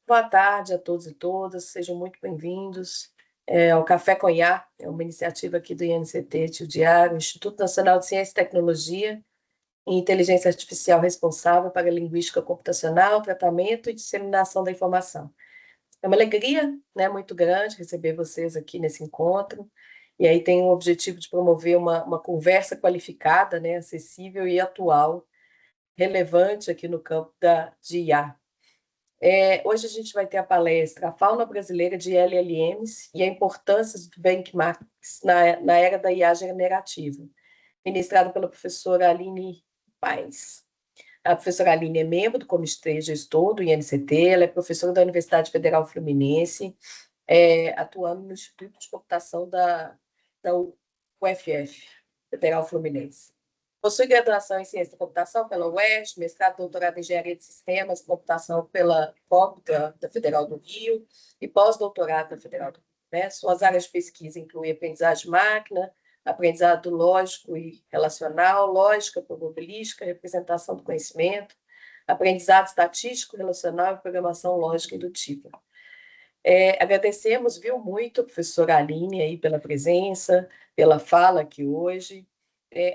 Boa tarde a todos e todas, sejam muito bem-vindos ao Café com IA, é uma iniciativa aqui do INCT Tio Diário, Instituto Nacional de Ciência e Tecnologia e Inteligência Artificial responsável para a linguística computacional, tratamento e disseminação da informação. É uma alegria, né, muito grande receber vocês aqui nesse encontro, e aí tem o objetivo de promover uma conversa qualificada, né, acessível e atual, relevante aqui no campo de IA. Hoje a gente vai ter a palestra A Fauna Brasileira de LLMs e a Importância dos Benchmarks na Era da IA Generativa, ministrada pela professora Aline Paes. A professora Aline é membro do Comitê Gestor do INCT, ela é professora da Universidade Federal Fluminense, atuando no Instituto de Computação da UFF, Federal Fluminense. Possui graduação em Ciência da Computação pela UERJ, mestrado e doutorado em Engenharia de Sistemas e Computação pela FOB, da Federal do Rio, e pós-doutorado da Federal do Rio. Né? Suas áreas de pesquisa incluem aprendizagem de máquina, aprendizado lógico e relacional, lógica probabilística, representação do conhecimento, aprendizado estatístico, relacional e programação lógica indutiva. Agradecemos, viu, muito a professora Aline aí pela presença, pela fala aqui hoje.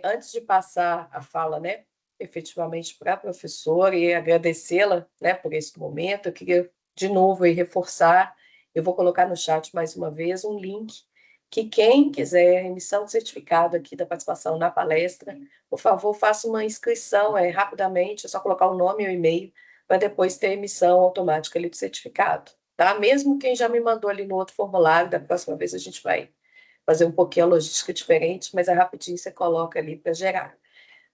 Antes de passar a fala, né, efetivamente para a professora e agradecê-la, né, por esse momento, eu queria de novo aí reforçar, eu vou colocar no chat mais uma vez um link que quem quiser emissão de certificado aqui da participação na palestra, por favor, faça uma inscrição rapidamente, é só colocar o nome e o e-mail para depois ter emissão automática ali do certificado, tá? Mesmo quem já me mandou ali no outro formulário, da próxima vez a gente vai fazer um pouquinho a logística diferente, mas é rapidinho, você coloca ali para gerar.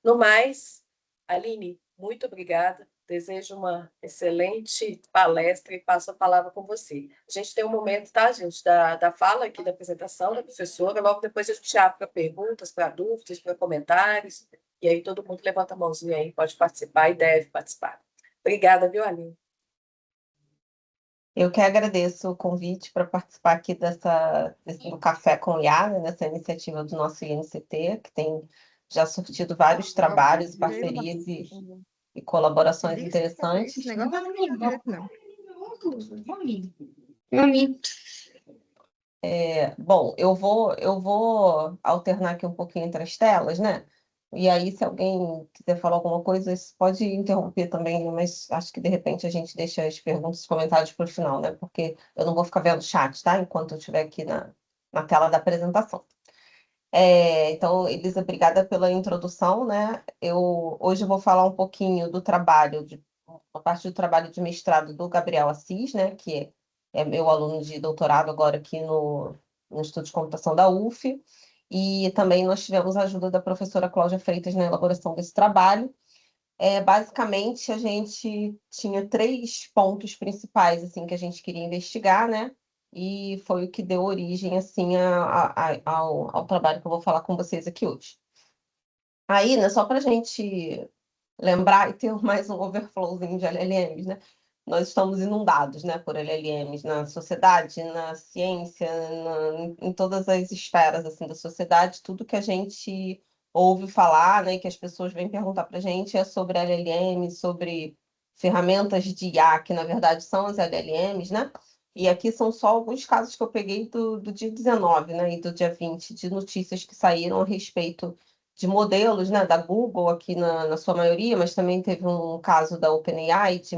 No mais, Aline, muito obrigada. Desejo uma excelente palestra e passo a palavra com você. A gente tem um momento, tá, gente, da fala aqui, da apresentação da professora. Logo depois a gente abre para perguntas, para dúvidas, para comentários. E aí todo mundo levanta a mãozinha aí, pode participar e deve participar. Obrigada, viu, Aline? Eu que agradeço o convite para participar aqui do Café com IA, né, dessa iniciativa do nosso INCT, que tem já surtido vários trabalhos, parcerias e colaborações interessantes. Bom, eu vou alternar aqui um pouquinho entre as telas, né? E aí, se alguém quiser falar alguma coisa, você pode interromper também, mas acho que de repente a gente deixa as perguntas e comentários para o final, né? Porque eu não vou ficar vendo o chat, tá? Enquanto eu estiver aqui na tela da apresentação. Então, Elisa, obrigada pela introdução, né? Hoje eu vou falar um pouquinho do trabalho, a parte do trabalho de mestrado do Gabriel Assis, né? Que é meu aluno de doutorado agora aqui no Instituto de Computação da UF. E também nós tivemos a ajuda da professora Cláudia Freitas na elaboração desse trabalho. Basicamente, a gente tinha três pontos principais assim que a gente queria investigar, né? E foi o que deu origem assim ao trabalho que eu vou falar com vocês aqui hoje. Aí, né, só para a gente lembrar e ter mais um overflowzinho de LLMs, né? Nós estamos inundados, né, por LLMs na sociedade, na ciência, em todas as esferas assim da sociedade, tudo que a gente ouve falar, né, que as pessoas vêm perguntar para a gente é sobre LLM, sobre ferramentas de IA, que na verdade são as LLMs, né? E aqui são só alguns casos que eu peguei do dia 19, né, e do dia 20, de notícias que saíram a respeito de modelos, né, da Google aqui na sua maioria, mas também teve um caso da OpenAI, de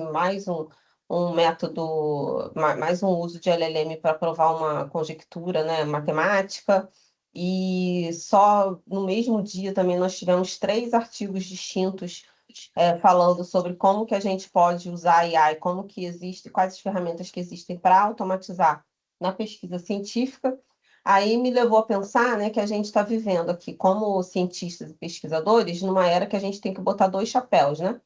um método, mais um uso de LLM para provar uma conjectura, né, matemática. E só no mesmo dia também nós tivemos três artigos distintos falando sobre como que a gente pode usar a AI, como que existe, quais as ferramentas que existem para automatizar na pesquisa científica. Aí me levou a pensar, né, que a gente está vivendo aqui, como cientistas e pesquisadores, numa era que a gente tem que botar dois chapéus, né?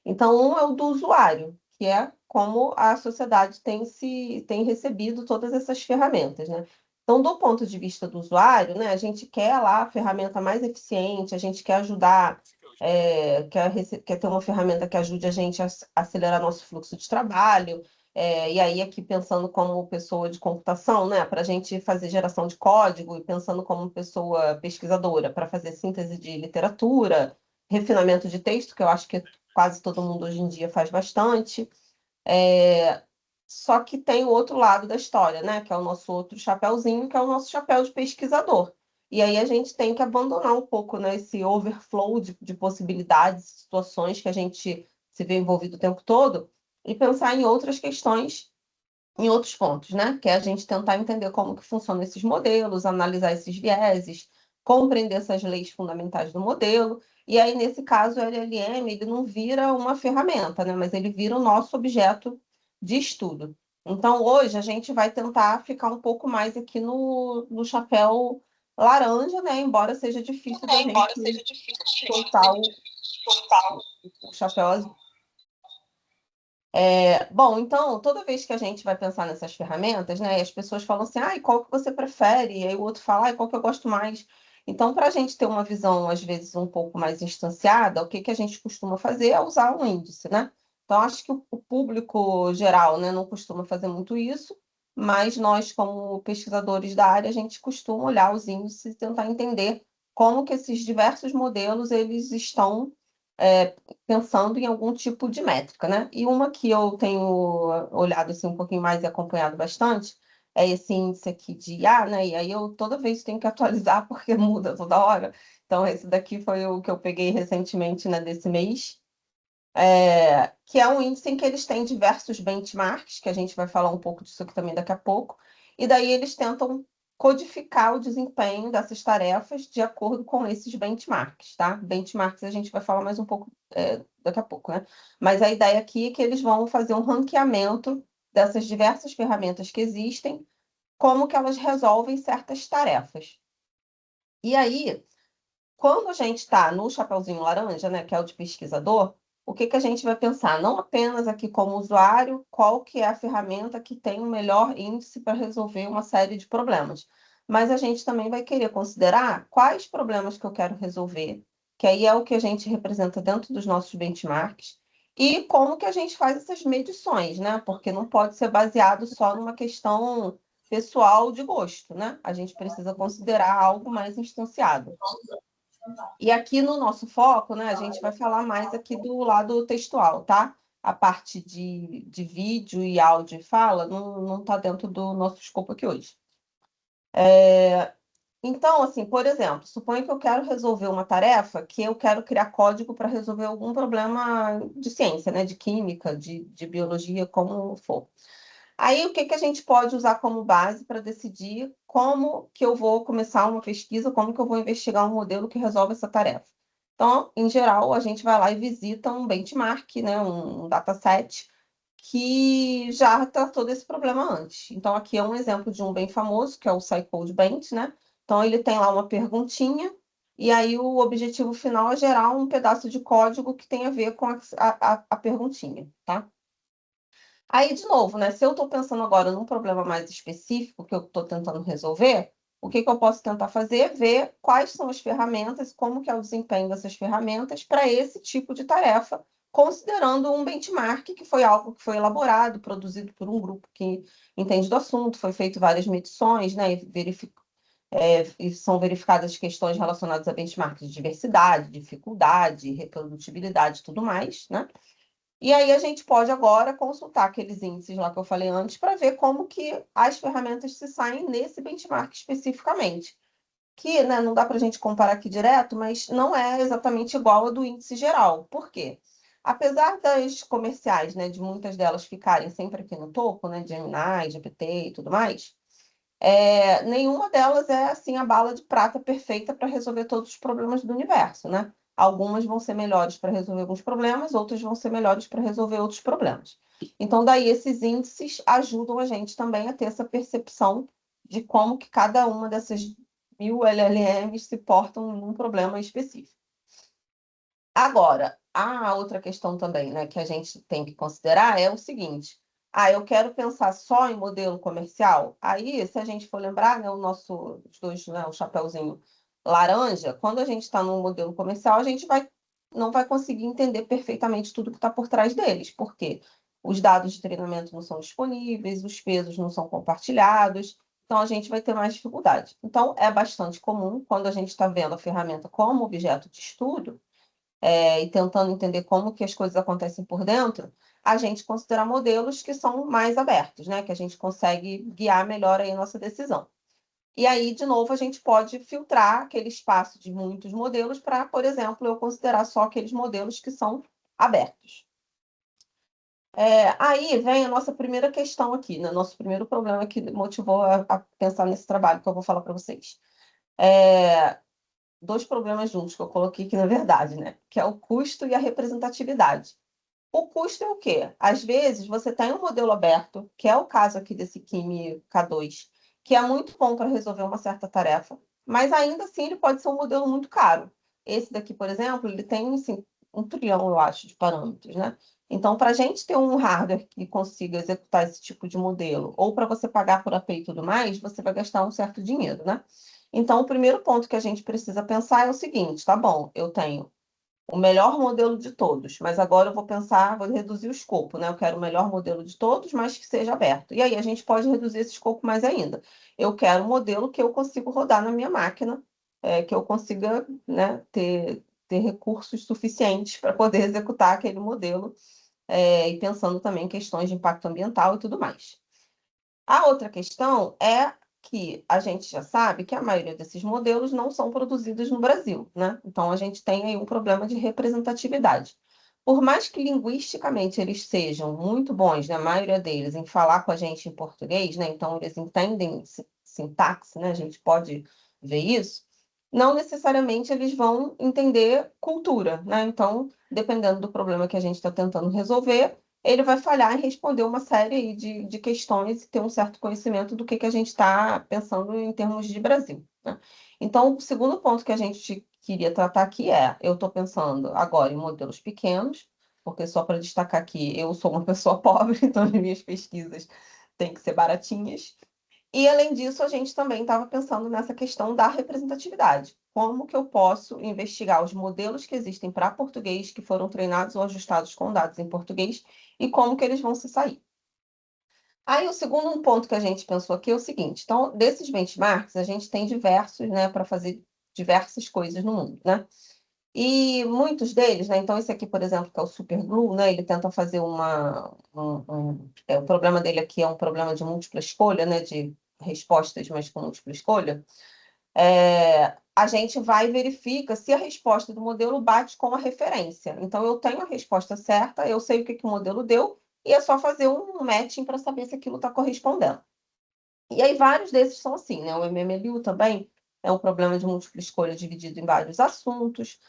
Então, um é o do usuário, que é como a sociedade tem recebido todas essas ferramentas, né? Então, do ponto de vista do usuário, né, a gente quer lá a ferramenta mais eficiente, a gente quer ajudar, quer ter uma ferramenta que ajude a gente a acelerar nosso fluxo de trabalho, e aí, aqui pensando como pessoa de computação, né, para a gente fazer geração de código, e pensando como pessoa pesquisadora, para fazer síntese de literatura, refinamento de texto, que eu acho que quase todo mundo hoje em dia faz bastante, Só que tem o outro lado da história, né? Que é o nosso outro chapéuzinho, que é o nosso chapéu de pesquisador. E aí a gente tem que abandonar um pouco, né, esse overflow de possibilidades, situações que a gente se vê envolvido o tempo todo, e pensar em outras questões, em outros pontos, né? Que é a gente tentar entender como que funcionam esses modelos, analisar esses vieses, compreender essas leis fundamentais do modelo. E aí, nesse caso, o LLM, ele não vira uma ferramenta, né? Mas ele vira o nosso objeto de estudo. Então, hoje, a gente vai tentar ficar um pouco mais aqui no chapéu laranja, né? Embora seja difícil da gente soltar o chapéu azul. Bom, então, toda vez que a gente vai pensar nessas ferramentas, né, e as pessoas falam assim, ah, e qual que você prefere? E aí o outro fala, ah, e qual que eu gosto mais? Então, para a gente ter uma visão, às vezes, um pouco mais instanciada, o que que a gente costuma fazer é usar um índice, né? Então, acho que o público geral, né, não costuma fazer muito isso, mas nós, como pesquisadores da área, a gente costuma olhar os índices e tentar entender como que esses diversos modelos, eles estão pensando em algum tipo de métrica, né? E uma que eu tenho olhado assim um pouquinho mais e acompanhado bastante é esse índice aqui de IA, né? E aí eu toda vez tenho que atualizar porque muda toda hora. Então esse daqui foi o que eu peguei recentemente, né, desse mês, que é um índice em que eles têm diversos benchmarks, que a gente vai falar um pouco disso aqui também daqui a pouco, e daí eles tentam codificar o desempenho dessas tarefas de acordo com esses benchmarks, tá? Benchmarks a gente vai falar mais um pouco, daqui a pouco, né? Mas a ideia aqui é que eles vão fazer um ranqueamento dessas diversas ferramentas que existem, como que elas resolvem certas tarefas. E aí, quando a gente está no chapeuzinho laranja, né, que é o de pesquisador, o que que a gente vai pensar? Não apenas aqui como usuário, qual que é a ferramenta que tem o melhor índice para resolver uma série de problemas, mas a gente também vai querer considerar quais problemas que eu quero resolver, que aí é o que a gente representa dentro dos nossos benchmarks, e como que a gente faz essas medições, né? Porque não pode ser baseado só numa questão pessoal de gosto, né? A gente precisa considerar algo mais instanciado. E aqui no nosso foco, né, a gente vai falar mais aqui do lado textual, tá? A parte de vídeo e áudio e fala não está dentro do nosso escopo aqui hoje. Então, assim, por exemplo, suponha que eu quero resolver uma tarefa que eu quero criar código para resolver algum problema de ciência, né, de química, de biologia, como for. Aí, o que que a gente pode usar como base para decidir como que eu vou começar uma pesquisa, como que eu vou investigar um modelo que resolve essa tarefa? Então, em geral, a gente vai lá e visita um benchmark, né, um dataset que já tratou desse problema antes. Então, aqui é um exemplo de um bem famoso, que é o SciCodeBench, né? Então, ele tem lá uma perguntinha, e aí o objetivo final é gerar um pedaço de código que tem a ver com a perguntinha, tá? Aí, de novo, né? Se eu estou pensando agora num problema mais específico que eu estou tentando resolver, o que que eu posso tentar fazer? Ver quais são as ferramentas, como que é o desempenho dessas ferramentas para esse tipo de tarefa, considerando um benchmark, que foi algo que foi elaborado, produzido por um grupo que entende do assunto, foi feito várias medições, né? E são verificadas questões relacionadas a benchmarks de diversidade, dificuldade, reprodutibilidade e tudo mais, né? E aí a gente pode agora consultar aqueles índices lá que eu falei antes para ver como que as ferramentas se saem nesse benchmark especificamente. Que, né, não dá para a gente comparar aqui direto, mas não é exatamente igual a do índice geral. Por quê? Apesar das comerciais, né, de muitas delas ficarem sempre aqui no topo, né, Gemini, GPT e tudo mais, nenhuma delas é assim a bala de prata perfeita para resolver todos os problemas do universo, né? Algumas vão ser melhores para resolver alguns problemas, outras vão ser melhores para resolver outros problemas. Então, daí esses índices ajudam a gente também a ter essa percepção de como que cada uma dessas 1000 LLMs se portam num problema específico. Agora, a outra questão também, né, que a gente tem que considerar é o seguinte: eu quero pensar só em modelo comercial. Aí, se a gente for lembrar, né, os dois, né, o chapeuzinho laranja, quando a gente está no modelo comercial, a gente não vai conseguir entender perfeitamente tudo que está por trás deles, porque os dados de treinamento não são disponíveis, os pesos não são compartilhados, então a gente vai ter mais dificuldade. Então, é bastante comum, quando a gente está vendo a ferramenta como objeto de estudo, e tentando entender como que as coisas acontecem por dentro, a gente considera modelos que são mais abertos, né? Que a gente consegue guiar melhor aí a nossa decisão. E aí, de novo, a gente pode filtrar aquele espaço de muitos modelos para, por exemplo, eu considerar só aqueles modelos que são abertos. Aí vem a nossa primeira questão aqui, né? Nosso primeiro problema que motivou a pensar nesse trabalho que eu vou falar para vocês. Dois problemas juntos que eu coloquei aqui, na verdade, né? Que é o custo e a representatividade. O custo é o quê? Às vezes você tem um modelo aberto, que é o caso aqui desse Kimi K2, que é muito bom para resolver uma certa tarefa, mas ainda assim ele pode ser um modelo muito caro. Esse daqui, por exemplo, ele tem assim, 1 trilhão, eu acho, de parâmetros, né? Então, para a gente ter um hardware que consiga executar esse tipo de modelo, ou para você pagar por API e tudo mais, você vai gastar um certo dinheiro, né? Então, o primeiro ponto que a gente precisa pensar é o seguinte: tá bom, eu tenho o melhor modelo de todos, mas agora eu vou pensar, vou reduzir o escopo, né? Eu quero o melhor modelo de todos, mas que seja aberto. E aí a gente pode reduzir esse escopo mais ainda. Eu quero um modelo que eu consiga rodar na minha máquina, que eu consiga, né, ter recursos suficientes para poder executar aquele modelo, e pensando também em questões de impacto ambiental e tudo mais. A outra questão é que a gente já sabe que a maioria desses modelos não são produzidos no Brasil, né? Então a gente tem aí um problema de representatividade. Por mais que linguisticamente eles sejam muito bons, na maioria deles, em falar com a gente em português, né? Então eles entendem sintaxe, né? A gente pode ver isso. Não necessariamente eles vão entender cultura, né? Então, dependendo do problema que a gente está tentando resolver, ele vai falhar em responder uma série aí de questões e ter um certo conhecimento do que a gente está pensando em termos de Brasil, né? Então, o segundo ponto que a gente queria tratar aqui eu estou pensando agora em modelos pequenos, porque só para destacar aqui, eu sou uma pessoa pobre, então as minhas pesquisas têm que ser baratinhas. E, além disso, a gente também estava pensando nessa questão da representatividade. Como que eu posso investigar os modelos que existem para português, que foram treinados ou ajustados com dados em português, e como que eles vão se sair. Aí, o segundo ponto que a gente pensou aqui é o seguinte: então, desses benchmarks, a gente tem diversos, né, para fazer diversas coisas no mundo, né? E muitos deles, né? Então, esse aqui, por exemplo, que é o Superglue, né? Ele tenta fazer o problema dele aqui é um problema de múltipla escolha, né? De respostas, mas com múltipla escolha. A gente vai e verifica se a resposta do modelo bate com a referência. Então, eu tenho a resposta certa, eu sei o que o modelo deu, e é só fazer um matching para saber se aquilo está correspondendo. E aí, vários desses são assim, né? O MMLU também é um problema de múltipla escolha dividido em vários assuntos.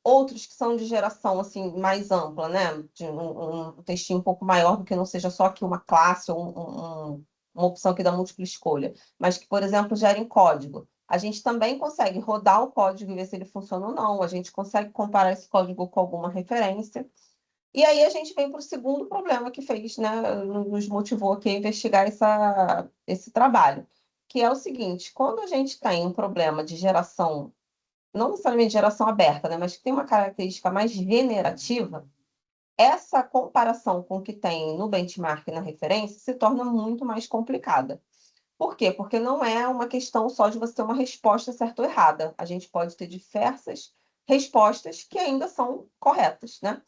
Outros que são de geração assim mais ampla, né? De um textinho um pouco maior do que não seja só aqui uma classe ou uma opção que dá múltipla escolha, mas que, por exemplo, gera em código. A gente também consegue rodar o código e ver se ele funciona ou não. A gente consegue comparar esse código com alguma referência. E aí a gente vem para o segundo problema que fez, né, nos motivou aqui a investigar esse trabalho, que é o seguinte: quando a gente tem um problema de geração, não necessariamente geração aberta, né, mas que tem uma característica mais generativa, essa comparação com o que tem no benchmark e na referência se torna muito mais complicada. Por quê? Porque não é uma questão só de você ter uma resposta certa ou errada. A gente pode ter diversas respostas que ainda são corretas, né?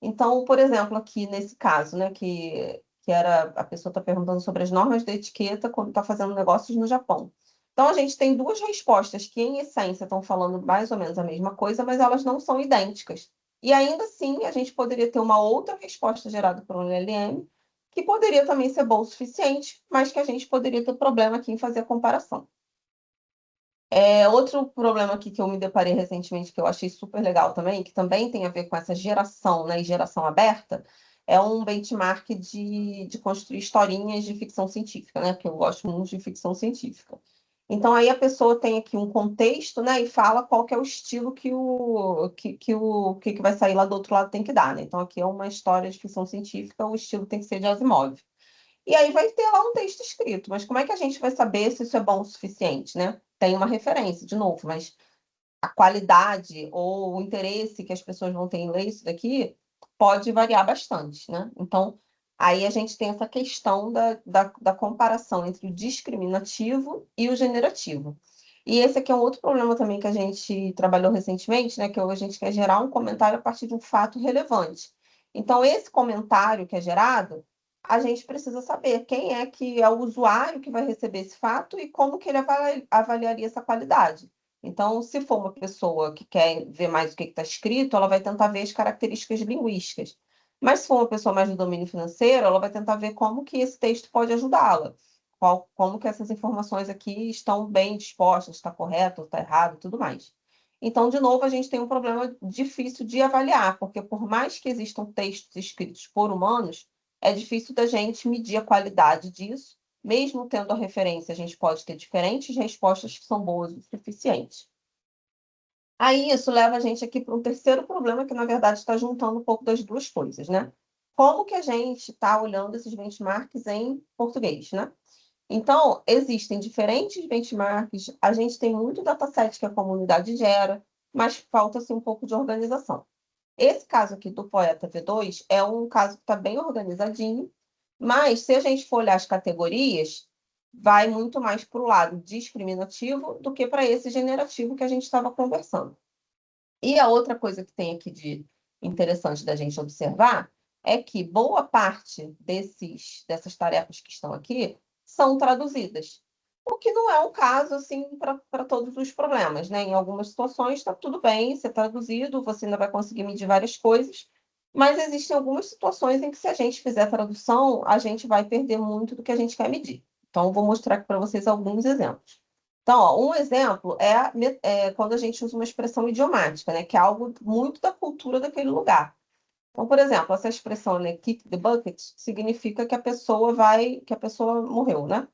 Então, por exemplo, aqui nesse caso, né, que era a pessoa está perguntando sobre as normas da etiqueta quando está fazendo negócios no Japão. Então, a gente tem duas respostas que, em essência, estão falando mais ou menos a mesma coisa, mas elas não são idênticas. E ainda assim, a gente poderia ter uma outra resposta gerada por um LLM, que poderia também ser boa o suficiente, mas que a gente poderia ter problema aqui em fazer a comparação. Outro problema aqui que eu me deparei recentemente, que eu achei super legal também, que também tem a ver com essa geração, né, e geração aberta, é um benchmark de construir historinhas de ficção científica, né, porque eu gosto muito de ficção científica. Então, aí a pessoa tem aqui um contexto, né, e fala qual que é o estilo que vai sair lá do outro lado tem que dar, né? Então, aqui é uma história de ficção científica, o estilo tem que ser de Asimov. E aí vai ter lá um texto escrito, mas como é que a gente vai saber se isso é bom o suficiente, né? Tem uma referência, de novo, mas a qualidade ou o interesse que as pessoas vão ter em ler isso daqui pode variar bastante, né? Então, aí a gente tem essa questão da comparação entre o discriminativo e o generativo. E esse aqui é um outro problema também que a gente trabalhou recentemente, né? Que a gente quer gerar um comentário a partir de um fato relevante. Então, esse comentário que é gerado, a gente precisa saber quem é que é o usuário que vai receber esse fato e como que ele avaliaria essa qualidade. Então, se for uma pessoa que quer ver mais o que está escrito, ela vai tentar ver as características linguísticas. Mas se for uma pessoa mais do domínio financeiro, ela vai tentar ver como que esse texto pode ajudá-la. Como que essas informações aqui estão bem dispostas, está correto, está errado, tudo mais. Então, de novo, a gente tem um problema difícil de avaliar, porque por mais que existam textos escritos por humanos, é difícil da gente medir a qualidade disso. Mesmo tendo a referência, a gente pode ter diferentes respostas que são boas o suficiente. Aí isso leva a gente aqui para um terceiro problema, que na verdade está juntando um pouco das duas coisas, né? Como que a gente está olhando esses benchmarks em português, né? Então, existem diferentes benchmarks, a gente tem muito dataset que a comunidade gera, mas falta-se um pouco de organização. Esse caso aqui do Poeta V2 é um caso que está bem organizadinho, mas se a gente for olhar as categorias, vai muito mais para o lado discriminativo do que para esse generativo que a gente estava conversando. E a outra coisa que tem aqui de interessante da gente observar é que boa parte dessas tarefas que estão aqui são traduzidas. O que não é um caso assim para todos os problemas, né? Em algumas situações está tudo bem ser traduzido, você ainda vai conseguir medir várias coisas, mas existem algumas situações em que, se a gente fizer a tradução, a gente vai perder muito do que a gente quer medir. Então, eu vou mostrar aqui para vocês alguns exemplos. Então, ó, um exemplo é quando a gente usa uma expressão idiomática, né, que é algo muito da cultura daquele lugar. Então, por exemplo, essa expressão, né, kick the bucket, significa que a pessoa morreu, né?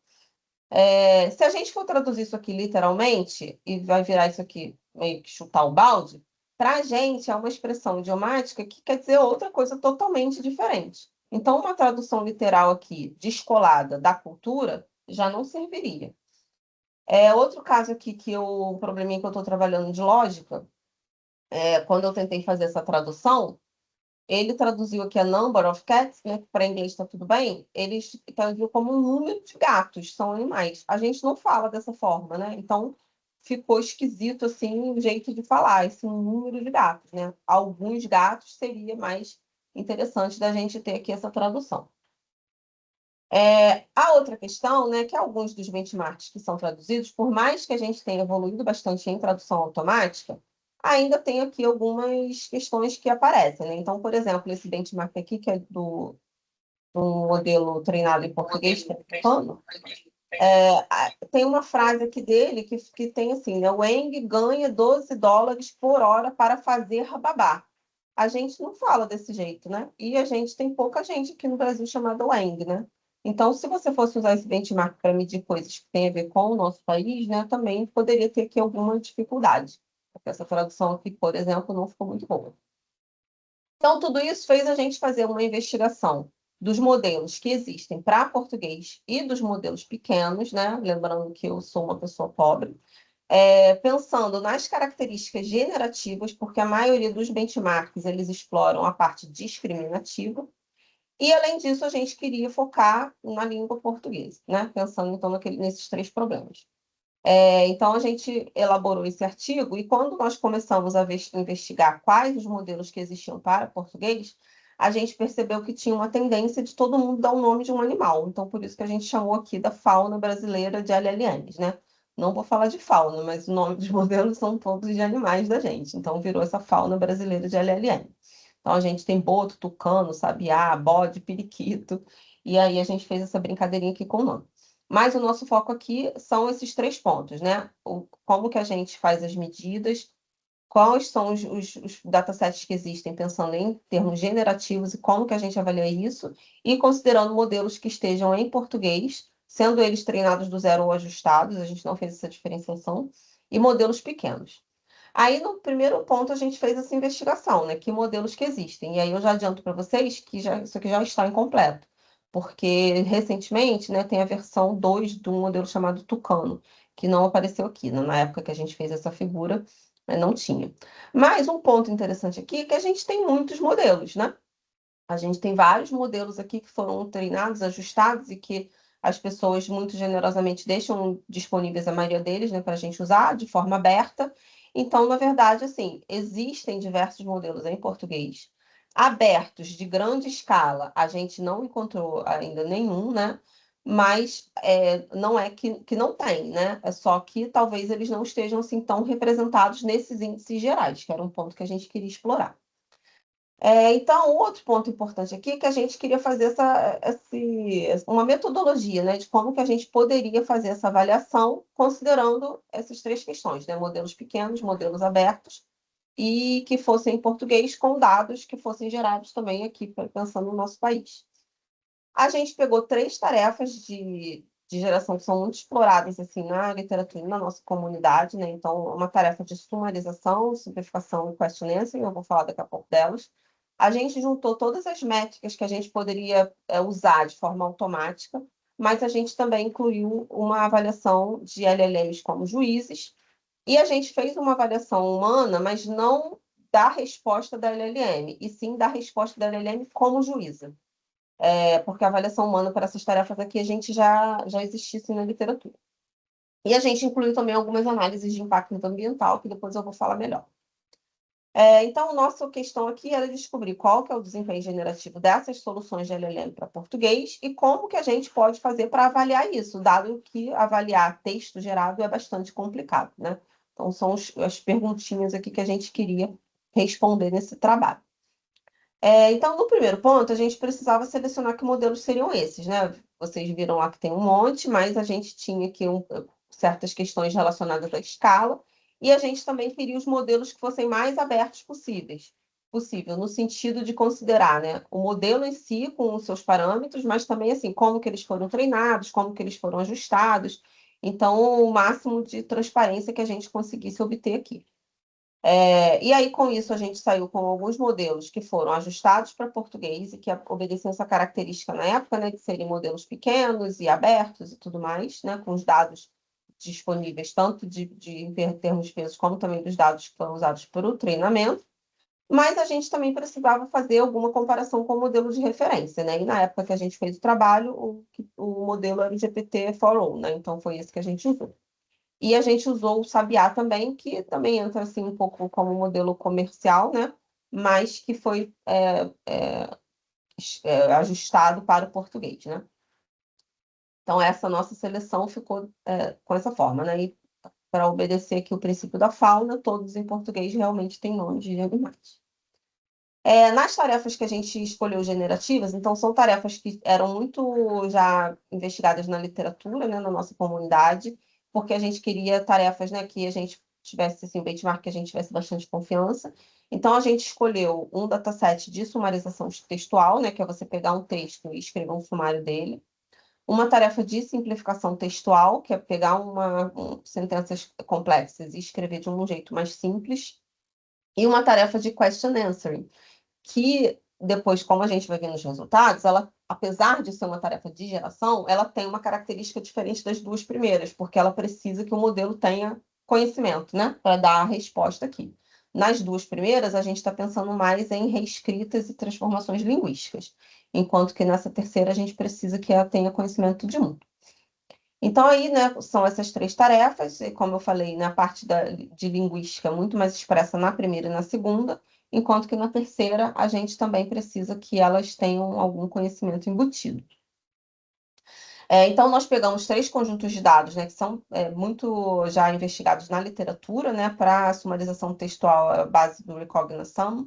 Se a gente for traduzir isso aqui literalmente, e vai virar isso aqui meio que chutar o balde, para a gente é uma expressão idiomática que quer dizer outra coisa totalmente diferente. Então, uma tradução literal aqui, descolada da cultura, já não serviria. Outro caso aqui, o probleminha que eu estou trabalhando de lógica, quando eu tentei fazer essa tradução, ele traduziu aqui a number of cats, né, que para inglês está tudo bem, ele traduziu como um número de gatos, são animais. A gente não fala dessa forma, né? Então ficou esquisito assim o jeito de falar, esse número de gatos, né? Alguns gatos seria mais interessante da gente ter aqui essa tradução. A outra questão, né, que alguns dos benchmarks que são traduzidos, por mais que a gente tenha evoluído bastante em tradução automática, ainda tem aqui algumas questões que aparecem, né? Então, por exemplo, esse benchmark aqui, que é do modelo treinado em português, que é tucano, tem uma frase aqui dele que tem assim, né? O Wang ganha $12 por hora para fazer babá. A gente não fala desse jeito, né? E a gente tem pouca gente aqui no Brasil chamada Wang, né? Então, se você fosse usar esse benchmark para medir coisas que têm a ver com o nosso país, né, também poderia ter aqui alguma dificuldade. Porque essa tradução aqui, por exemplo, não ficou muito boa. Então, tudo isso fez a gente fazer uma investigação dos modelos que existem para português e dos modelos pequenos, né? Lembrando que eu sou uma pessoa pobre, pensando nas características generativas, porque a maioria dos benchmarks eles exploram a parte discriminativa, e além disso a gente queria focar na língua portuguesa, né? Pensando então nesses três problemas. Então, a gente elaborou esse artigo e quando nós começamos a investigar quais os modelos que existiam para português, a gente percebeu que tinha uma tendência de todo mundo dar o nome de um animal. Então, por isso que a gente chamou aqui da fauna brasileira de LLMs, né? Não vou falar de fauna, mas o nome dos modelos são todos de animais da gente. Então, virou essa fauna brasileira de LLM. Então, a gente tem boto, tucano, sabiá, bode, periquito. E aí, a gente fez essa brincadeirinha aqui com o nome. Mas o nosso foco aqui são esses três pontos, né? Como que a gente faz as medidas, quais são os datasets que existem, pensando em termos generativos e como que a gente avalia isso, e considerando modelos que estejam em português, sendo eles treinados do zero ou ajustados, a gente não fez essa diferenciação, e modelos pequenos. Aí, no primeiro ponto, a gente fez essa investigação, né? Que modelos que existem. E aí eu já adianto para vocês que isso aqui já está incompleto, porque recentemente, né, tem a versão 2 de um modelo chamado Tucano, que não apareceu aqui, né? Na época que a gente fez essa figura, não tinha. Mas um ponto interessante aqui é que a gente tem muitos modelos, né? A gente tem vários modelos aqui que foram treinados, ajustados e que as pessoas muito generosamente deixam disponíveis a maioria deles, né, para a gente usar de forma aberta. Então, na verdade, assim, existem diversos modelos em português abertos de grande escala. A gente não encontrou ainda nenhum, né? Mas não é que não tem, né? É só que talvez eles não estejam assim tão representados nesses índices gerais, que era um ponto que a gente queria explorar. Então, outro ponto importante aqui é que a gente queria fazer uma metodologia, né, de como que a gente poderia fazer essa avaliação, considerando essas três questões, né, modelos pequenos, modelos abertos, e que fossem em português, com dados que fossem gerados também aqui, pensando no nosso país. A gente pegou três tarefas de geração que são muito exploradas assim, na literatura e na nossa comunidade, né? Então, uma tarefa de sumarização, simplificação e question answering, eu vou falar daqui a pouco delas. A gente juntou todas as métricas que a gente poderia usar de forma automática, mas a gente também incluiu uma avaliação de LLMs como juízes, e a gente fez uma avaliação humana, mas não da resposta da LLM, e sim da resposta da LLM como juíza. Porque a avaliação humana para essas tarefas aqui a gente já existisse na literatura. E a gente incluiu também algumas análises de impacto ambiental, que depois eu vou falar melhor. Então, a nossa questão aqui era descobrir qual que é o desempenho generativo dessas soluções de LLM para português e como que a gente pode fazer para avaliar isso, dado que avaliar texto gerado é bastante complicado, né? Então, são as perguntinhas aqui que a gente queria responder nesse trabalho. Então, no primeiro ponto, a gente precisava selecionar que modelos seriam esses, né? Vocês viram lá que tem um monte, mas a gente tinha aqui certas questões relacionadas à escala, e a gente também queria os modelos que fossem mais abertos possível, no sentido de considerar, né, o modelo em si com os seus parâmetros, mas também assim, como que eles foram treinados, como que eles foram ajustados. Então, o máximo de transparência que a gente conseguisse obter aqui. E aí, com isso, a gente saiu com alguns modelos que foram ajustados para português e que obedeciam essa característica na época, né, de serem modelos pequenos e abertos e tudo mais, né, com os dados disponíveis, tanto em termos de peso, como também dos dados que foram usados para o treinamento. Mas a gente também precisava fazer alguma comparação com o modelo de referência, né? E na época que a gente fez o trabalho, o modelo era o GPT-4o, né? Então foi esse que a gente usou. E a gente usou o Sabiá também, que também entra assim um pouco como modelo comercial, né? Mas que foi ajustado para o português, né? Então, essa nossa seleção ficou com essa forma, né? E para obedecer aqui o princípio da fauna, todos em português realmente têm nome de animais. Nas tarefas que a gente escolheu generativas, então são tarefas que eram muito já investigadas na literatura, né, na nossa comunidade, porque a gente queria tarefas, né, que a gente tivesse assim, um benchmark que a gente tivesse bastante confiança. Então a gente escolheu um dataset de sumarização textual, né, que é você pegar um texto e escrever um sumário dele. Uma tarefa de simplificação textual, que é pegar sentenças complexas e escrever de um jeito mais simples. E uma tarefa de question answering, que depois, como a gente vai ver nos resultados, ela, apesar de ser uma tarefa de geração, ela tem uma característica diferente das duas primeiras, porque ela precisa que o modelo tenha conhecimento, né, para dar a resposta aqui. Nas duas primeiras, a gente está pensando mais em reescritas e transformações linguísticas, enquanto que nessa terceira a gente precisa que ela tenha conhecimento de mundo. Então, aí, né, são essas três tarefas, e como eu falei, na parte de linguística, muito mais expressa na primeira e na segunda, enquanto que na terceira a gente também precisa que elas tenham algum conhecimento embutido. Então, nós pegamos três conjuntos de dados, né, que são muito já investigados na literatura, né, para a sumarização textual, a base do Recognition.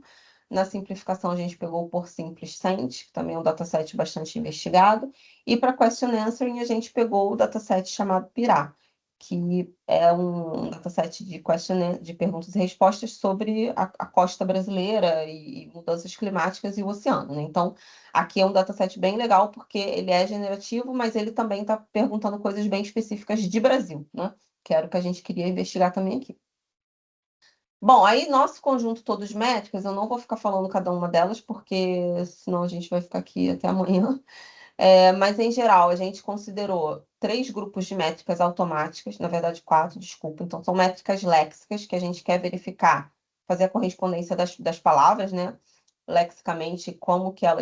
Na simplificação, a gente pegou o por simples Sent, que também é um dataset bastante investigado. E para question answering, a gente pegou o dataset chamado PIRA, que é um dataset de perguntas e respostas sobre a costa brasileira e mudanças climáticas e o oceano, né? Então, aqui é um dataset bem legal, porque ele é generativo, mas ele também está perguntando coisas bem específicas de Brasil, né? Que era o que a gente queria investigar também aqui. Bom, aí nosso conjunto todo de métricas, eu não vou ficar falando cada uma delas, porque senão a gente vai ficar aqui até amanhã. Mas, em geral, a gente considerou três grupos de métricas automáticas, na verdade, quatro, desculpa. Então, são métricas léxicas que a gente quer verificar, fazer a correspondência das palavras, né? Lexicamente, como que a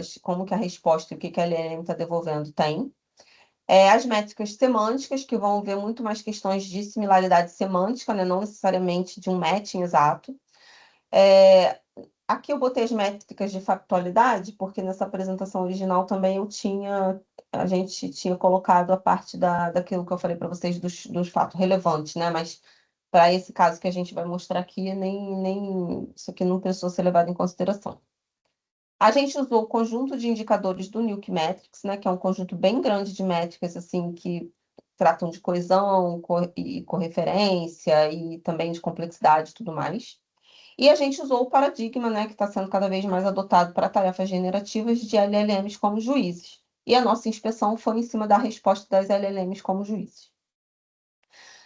resposta e o que a LLM está devolvendo tem. As métricas semânticas, que vão ver muito mais questões de similaridade semântica, né? Não necessariamente de um matching exato. Aqui eu botei as métricas de factualidade, porque nessa apresentação original também a gente tinha colocado a parte daquilo que eu falei para vocês dos fatos relevantes, né? Mas para esse caso que a gente vai mostrar aqui, nem isso aqui não precisou ser levado em consideração. A gente usou o conjunto de indicadores do Newk Metrics, né? Que é um conjunto bem grande de métricas, assim, que tratam de coesão e correferência e também de complexidade e tudo mais. E a gente usou o paradigma, né, que está sendo cada vez mais adotado para tarefas generativas de LLMs como juízes. E a nossa inspeção foi em cima da resposta das LLMs como juízes.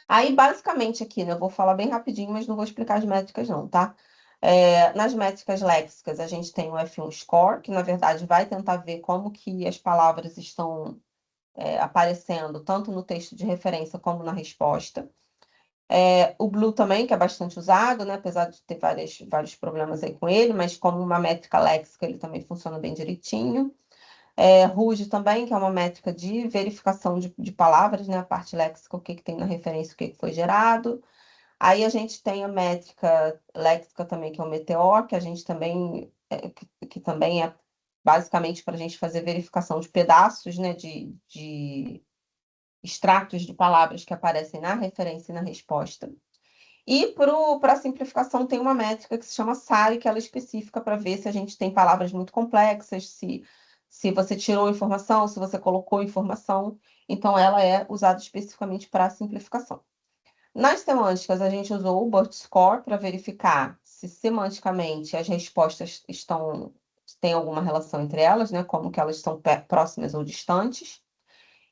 Aí, basicamente, aqui, né, eu vou falar bem rapidinho, mas não vou explicar as métricas, não, tá? Nas métricas léxicas, a gente tem o F1 Score, que na verdade vai tentar ver como que as palavras estão aparecendo, tanto no texto de referência como na resposta. O Blue também, que é bastante usado, né? Apesar de ter vários problemas aí com ele, mas como uma métrica léxica, ele também funciona bem direitinho. Ruge também, que é uma métrica de verificação de palavras, né? A parte léxica, o que tem na referência, o que foi gerado. Aí a gente tem a métrica léxica também, que é o Meteor, que a gente também, que também é basicamente para a gente fazer verificação de pedaços, né? De extratos de palavras que aparecem na referência e na resposta. E para a simplificação tem uma métrica que se chama SARI, que ela é específica para ver se a gente tem palavras muito complexas, se você tirou informação, se você colocou informação. Então, ela é usada especificamente para a simplificação. Nas semânticas, a gente usou o BERT Score para verificar se semanticamente as respostas têm alguma relação entre elas, né? Como que elas são próximas ou distantes.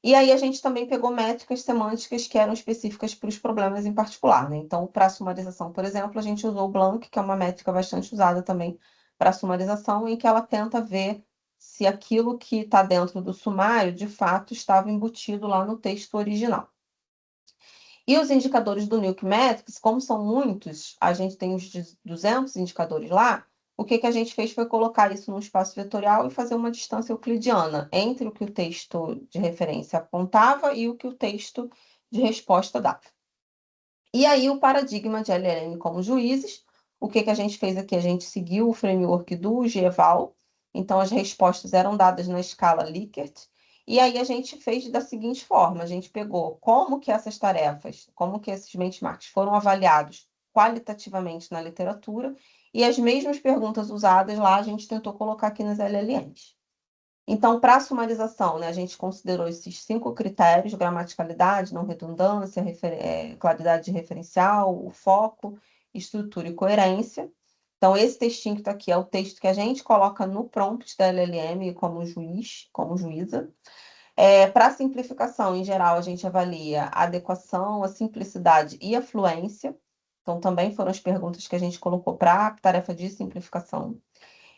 E aí a gente também pegou métricas semânticas que eram específicas para os problemas em particular, né? Então, para a sumarização, por exemplo, a gente usou o Blanc, que é uma métrica bastante usada também para a sumarização, em que ela tenta ver se aquilo que está dentro do sumário, de fato, estava embutido lá no texto original. E os indicadores do Newk Metrics, como são muitos, a gente tem os 200 indicadores lá, o que a gente fez foi colocar isso num espaço vetorial e fazer uma distância euclidiana entre o que o texto de referência apontava e o que o texto de resposta dava. E aí o paradigma de LLM como juízes, o que a gente fez aqui? A gente seguiu o framework do GEVAL, então as respostas eram dadas na escala Likert, e aí a gente fez da seguinte forma, a gente pegou como que essas tarefas, como que esses benchmarks foram avaliados qualitativamente na literatura, e as mesmas perguntas usadas lá a gente tentou colocar aqui nas LLMs. Então, para a sumarização, né, a gente considerou esses 5 critérios: gramaticalidade, não redundância, claridade de referencial, o foco, estrutura e coerência. Então, esse textinho que está aqui é o texto que a gente coloca no prompt da LLM como juiz, como juíza. Para a simplificação, em geral, a gente avalia a adequação, a simplicidade e a fluência. Então, também foram as perguntas que a gente colocou para a tarefa de simplificação.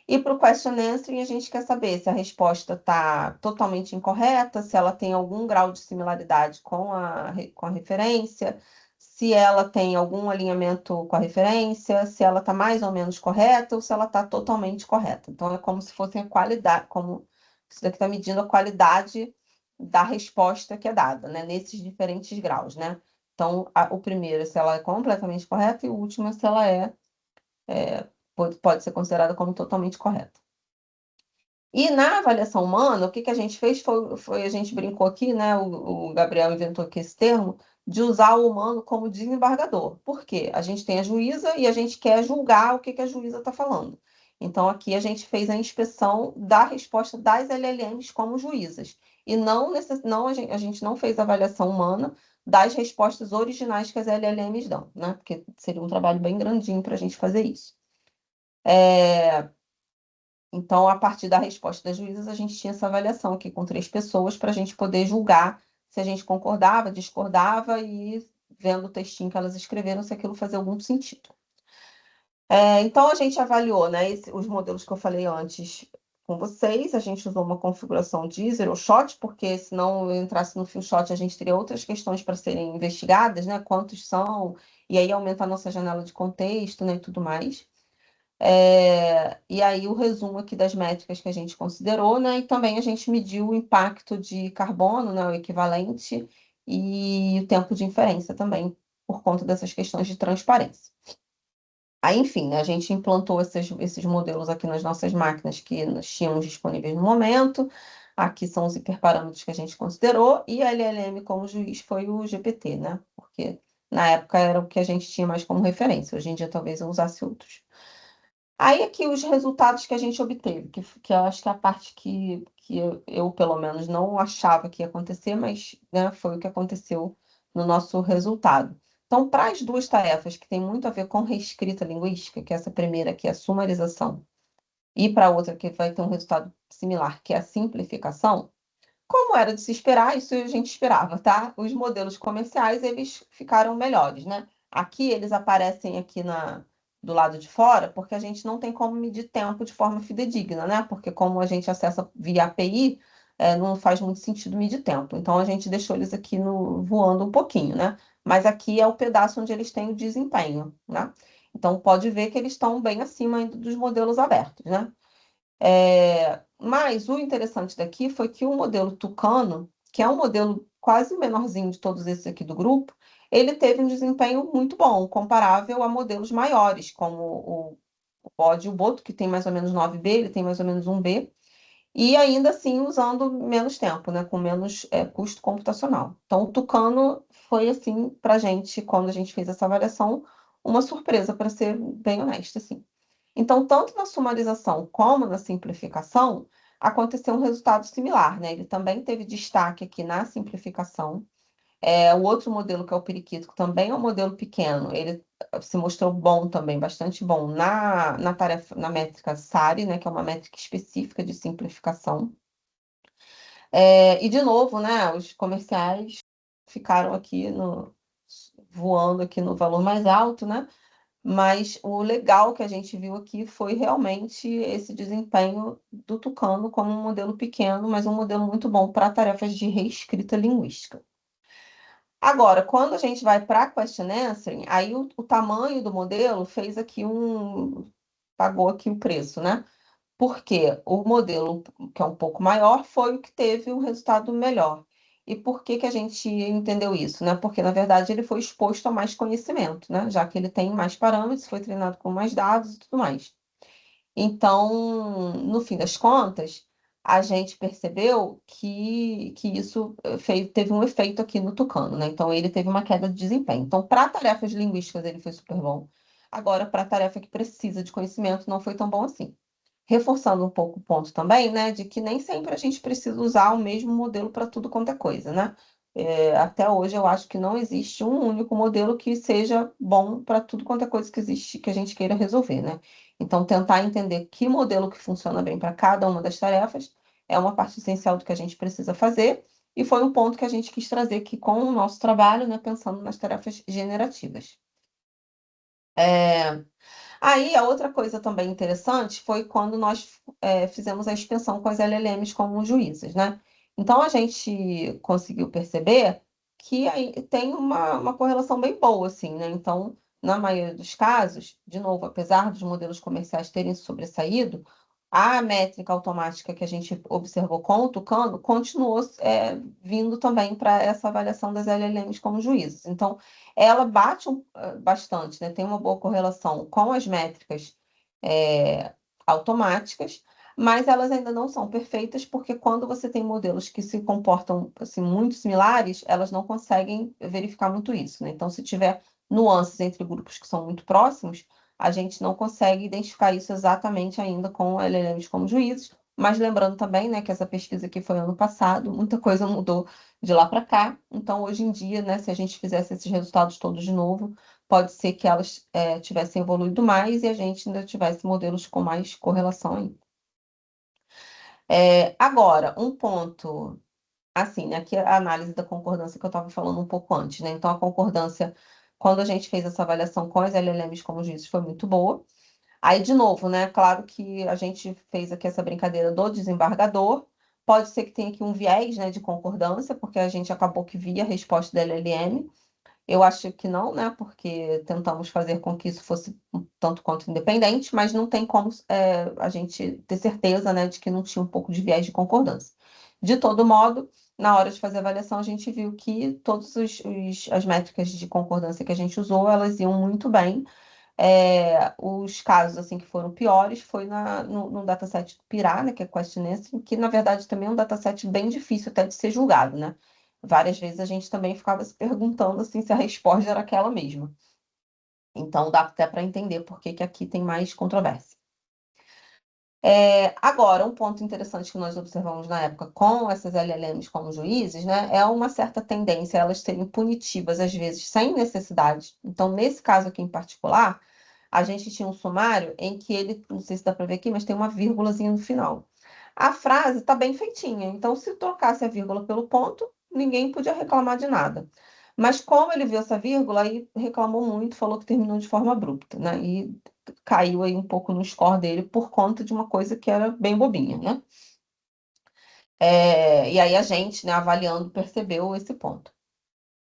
E para o question answering, a gente quer saber se a resposta está totalmente incorreta, se ela tem algum grau de similaridade com a referência, se ela tem algum alinhamento com a referência, se ela está mais ou menos correta ou se ela está totalmente correta. Então, é como se fosse a qualidade, como isso daqui está medindo a qualidade da resposta que é dada, né, nesses diferentes graus, né? Então, o primeiro, se ela é completamente correta, e o último, se ela pode ser considerada como totalmente correta. E na avaliação humana, o que a gente fez foi a gente brincou aqui, né? O Gabriel inventou aqui esse termo, de usar o humano como desembargador. Por quê? A gente tem a juíza e a gente quer julgar o que a juíza está falando. Então, aqui a gente fez a inspeção da resposta das LLMs como juízas. E a gente não fez a avaliação humana das respostas originais que as LLMs dão, né? Porque seria um trabalho bem grandinho para a gente fazer isso. Então, a partir da resposta das juízas, a gente tinha essa avaliação aqui com 3 pessoas para a gente poder julgar se a gente concordava, discordava e, vendo o textinho que elas escreveram, se aquilo fazia algum sentido. Então, a gente avaliou, né, os modelos que eu falei antes com vocês. A gente usou uma configuração de zero shot, porque senão eu entrasse no few shot, a gente teria outras questões para serem investigadas, né? Quantos são, e aí aumenta a nossa janela de contexto, né, e tudo mais. E aí o resumo aqui das métricas que a gente considerou, né? E também a gente mediu o impacto de carbono, né? O equivalente, e o tempo de inferência também, por conta dessas questões de transparência. Aí, enfim, né, a gente implantou esses modelos aqui nas nossas máquinas que nós tínhamos disponíveis no momento. Aqui são os hiperparâmetros que a gente considerou, e a LLM como juiz foi o GPT, né? Porque na época era o que a gente tinha mais como referência. Hoje em dia talvez eu usasse outros. Aí aqui os resultados que a gente obteve, que eu acho que é a parte que eu, pelo menos, não achava que ia acontecer, mas né, foi o que aconteceu no nosso resultado. Então, para as duas tarefas que têm muito a ver com reescrita linguística, que é essa primeira aqui, a sumarização, e para a outra que vai ter um resultado similar, que é a simplificação, como era de se esperar, isso a gente esperava, tá? Os modelos comerciais, eles ficaram melhores, né? Aqui eles aparecem aqui do lado de fora, porque a gente não tem como medir tempo de forma fidedigna, né? Porque como a gente acessa via API, não faz muito sentido medir tempo. Então a gente deixou eles aqui voando um pouquinho, né? Mas aqui é o pedaço onde eles têm o desempenho, né? Então pode ver que eles estão bem acima ainda dos modelos abertos, né? Mas o interessante daqui foi que o modelo Tucano, que é um modelo quase o menorzinho de todos esses aqui do grupo, ele teve um desempenho muito bom, comparável a modelos maiores, como o Bode e o Boto, que tem mais ou menos 9B, ele tem mais ou menos 1B, e ainda assim usando menos tempo, né, com menos custo computacional. Então, o Tucano foi, assim, para a gente, quando a gente fez essa avaliação, uma surpresa, para ser bem honesta, assim. Então, tanto na sumarização como na simplificação, aconteceu um resultado similar, né? Ele também teve destaque aqui na simplificação. O outro modelo, que é o periquito, que também é um modelo pequeno, ele se mostrou bom também, bastante bom na tarefa, na métrica SARI, né? Que é uma métrica específica de simplificação. E, de novo, né? Os comerciais ficaram aqui voando aqui no valor mais alto, né? Mas o legal que a gente viu aqui foi realmente esse desempenho do Tucano como um modelo pequeno, mas um modelo muito bom para tarefas de reescrita linguística. Agora, quando a gente vai para question answering, aí o tamanho do modelo fez aqui pagou aqui o preço, né? Porque o modelo, que é um pouco maior, foi o que teve um resultado melhor. E por que que a gente entendeu isso, né? Porque, na verdade, ele foi exposto a mais conhecimento, né? Já que ele tem mais parâmetros, foi treinado com mais dados e tudo mais. Então, no fim das contas, a gente percebeu que isso teve um efeito aqui no Tucano, né? Então, ele teve uma queda de desempenho. Então, para tarefas linguísticas, ele foi super bom. Agora, para tarefa que precisa de conhecimento, não foi tão bom assim. Reforçando um pouco o ponto também, né, de que nem sempre a gente precisa usar o mesmo modelo para tudo quanto é coisa, né? Até hoje eu acho que não existe um único modelo que seja bom para tudo quanto é coisa que existe, que a gente queira resolver, né? Então, tentar entender que modelo que funciona bem para cada uma das tarefas é uma parte essencial do que a gente precisa fazer, e foi um ponto que a gente quis trazer aqui com o nosso trabalho, né, pensando nas tarefas generativas. Aí, a outra coisa também interessante foi quando nós fizemos a extensão com as LLMs como juízes, né? Então, a gente conseguiu perceber que aí tem uma correlação bem boa, assim, né? Então, na maioria dos casos, de novo, apesar dos modelos comerciais terem sobressaído, a métrica automática que a gente observou com o Tucano continuou vindo também para essa avaliação das LLMs como juízes. Então, ela bate bastante, né? Tem uma boa correlação com as métricas automáticas, mas elas ainda não são perfeitas, porque quando você tem modelos que se comportam assim, muito similares, elas não conseguem verificar muito isso, né? Então, se tiver nuances entre grupos que são muito próximos, a gente não consegue identificar isso exatamente ainda com LLMs como juízes, mas lembrando também, né, que essa pesquisa aqui foi ano passado, muita coisa mudou de lá para cá. Então, hoje em dia, né, se a gente fizesse esses resultados todos de novo, pode ser que elas tivessem evoluído mais e a gente ainda tivesse modelos com mais correlação ainda. Agora, um ponto, assim, né, que é a análise da concordância que eu estava falando um pouco antes, né? Então, a concordância, quando a gente fez essa avaliação com as LLMs como juízes, foi muito boa. Aí, de novo, né? Claro que a gente fez aqui essa brincadeira do desembargador. Pode ser que tenha aqui um viés, né, de concordância, porque a gente acabou que via a resposta da LLM. Eu acho que não, né? Porque tentamos fazer com que isso fosse um tanto quanto independente, mas não tem como a gente ter certeza, né, de que não tinha um pouco de viés de concordância. De todo modo, na hora de fazer a avaliação, a gente viu que todas as métricas de concordância que a gente usou, elas iam muito bem. Os casos assim que foram piores foi no dataset do PIRA, né, que é Question Answering, que na verdade também é um dataset bem difícil até de ser julgado, né? Várias vezes a gente também ficava se perguntando assim, se a resposta era aquela mesma. Então dá até para entender por que que aqui tem mais controvérsia. Agora, um ponto interessante que nós observamos na época com essas LLMs como juízes, né, é uma certa tendência a elas serem punitivas, às vezes, sem necessidade. Então, nesse caso aqui em particular, a gente tinha um sumário em que ele, não sei se dá para ver aqui, mas tem uma vírgulazinha no final. A frase está bem feitinha, então se trocasse a vírgula pelo ponto, ninguém podia reclamar de nada. Mas como ele viu essa vírgula, aí reclamou muito, falou que terminou de forma abrupta, né? E caiu aí um pouco no score dele por conta de uma coisa que era bem bobinha, né? E aí a gente, né, avaliando, percebeu esse ponto.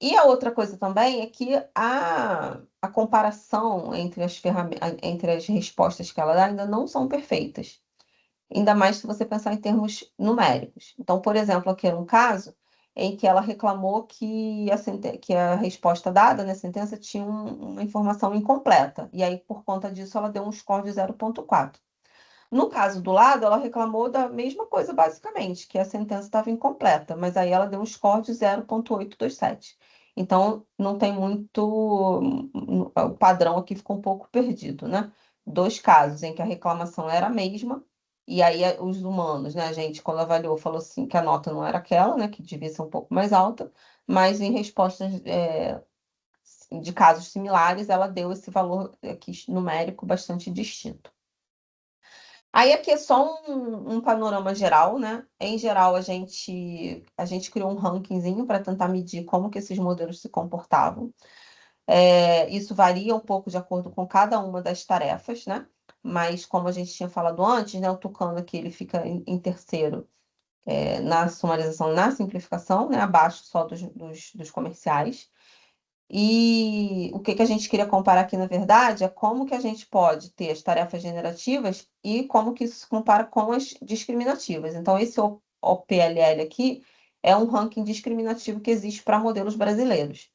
E a outra coisa também é que a comparação entre entre as respostas que ela dá ainda não são perfeitas. Ainda mais se você pensar em termos numéricos. Então, por exemplo, aqui era um caso em que ela reclamou que que a resposta dada na sentença tinha uma informação incompleta. E aí, por conta disso, ela deu um score de 0,4. No caso do lado, ela reclamou da mesma coisa, basicamente, que a sentença estava incompleta, mas aí ela deu um score de 0,827. Então, não tem muito. O padrão aqui ficou um pouco perdido, né? Dois casos em que a reclamação era a mesma, e aí os humanos, né, a gente, quando avaliou, falou assim que a nota não era aquela, né, que devia ser um pouco mais alta, mas em respostas de casos similares, ela deu esse valor aqui numérico bastante distinto. Aí aqui é só um panorama geral, né? Em geral, a gente criou um rankingzinho para tentar medir como que esses modelos se comportavam. Isso varia um pouco de acordo com cada uma das tarefas, né? Mas como a gente tinha falado antes, né? O Tucano aqui ele fica em terceiro na sumarização e na simplificação, né? Abaixo só dos comerciais. E o que que a gente queria comparar aqui, na verdade, é como que a gente pode ter as tarefas generativas e como que isso se compara com as discriminativas. Então, esse OPLL aqui é um ranking discriminativo que existe para modelos brasileiros.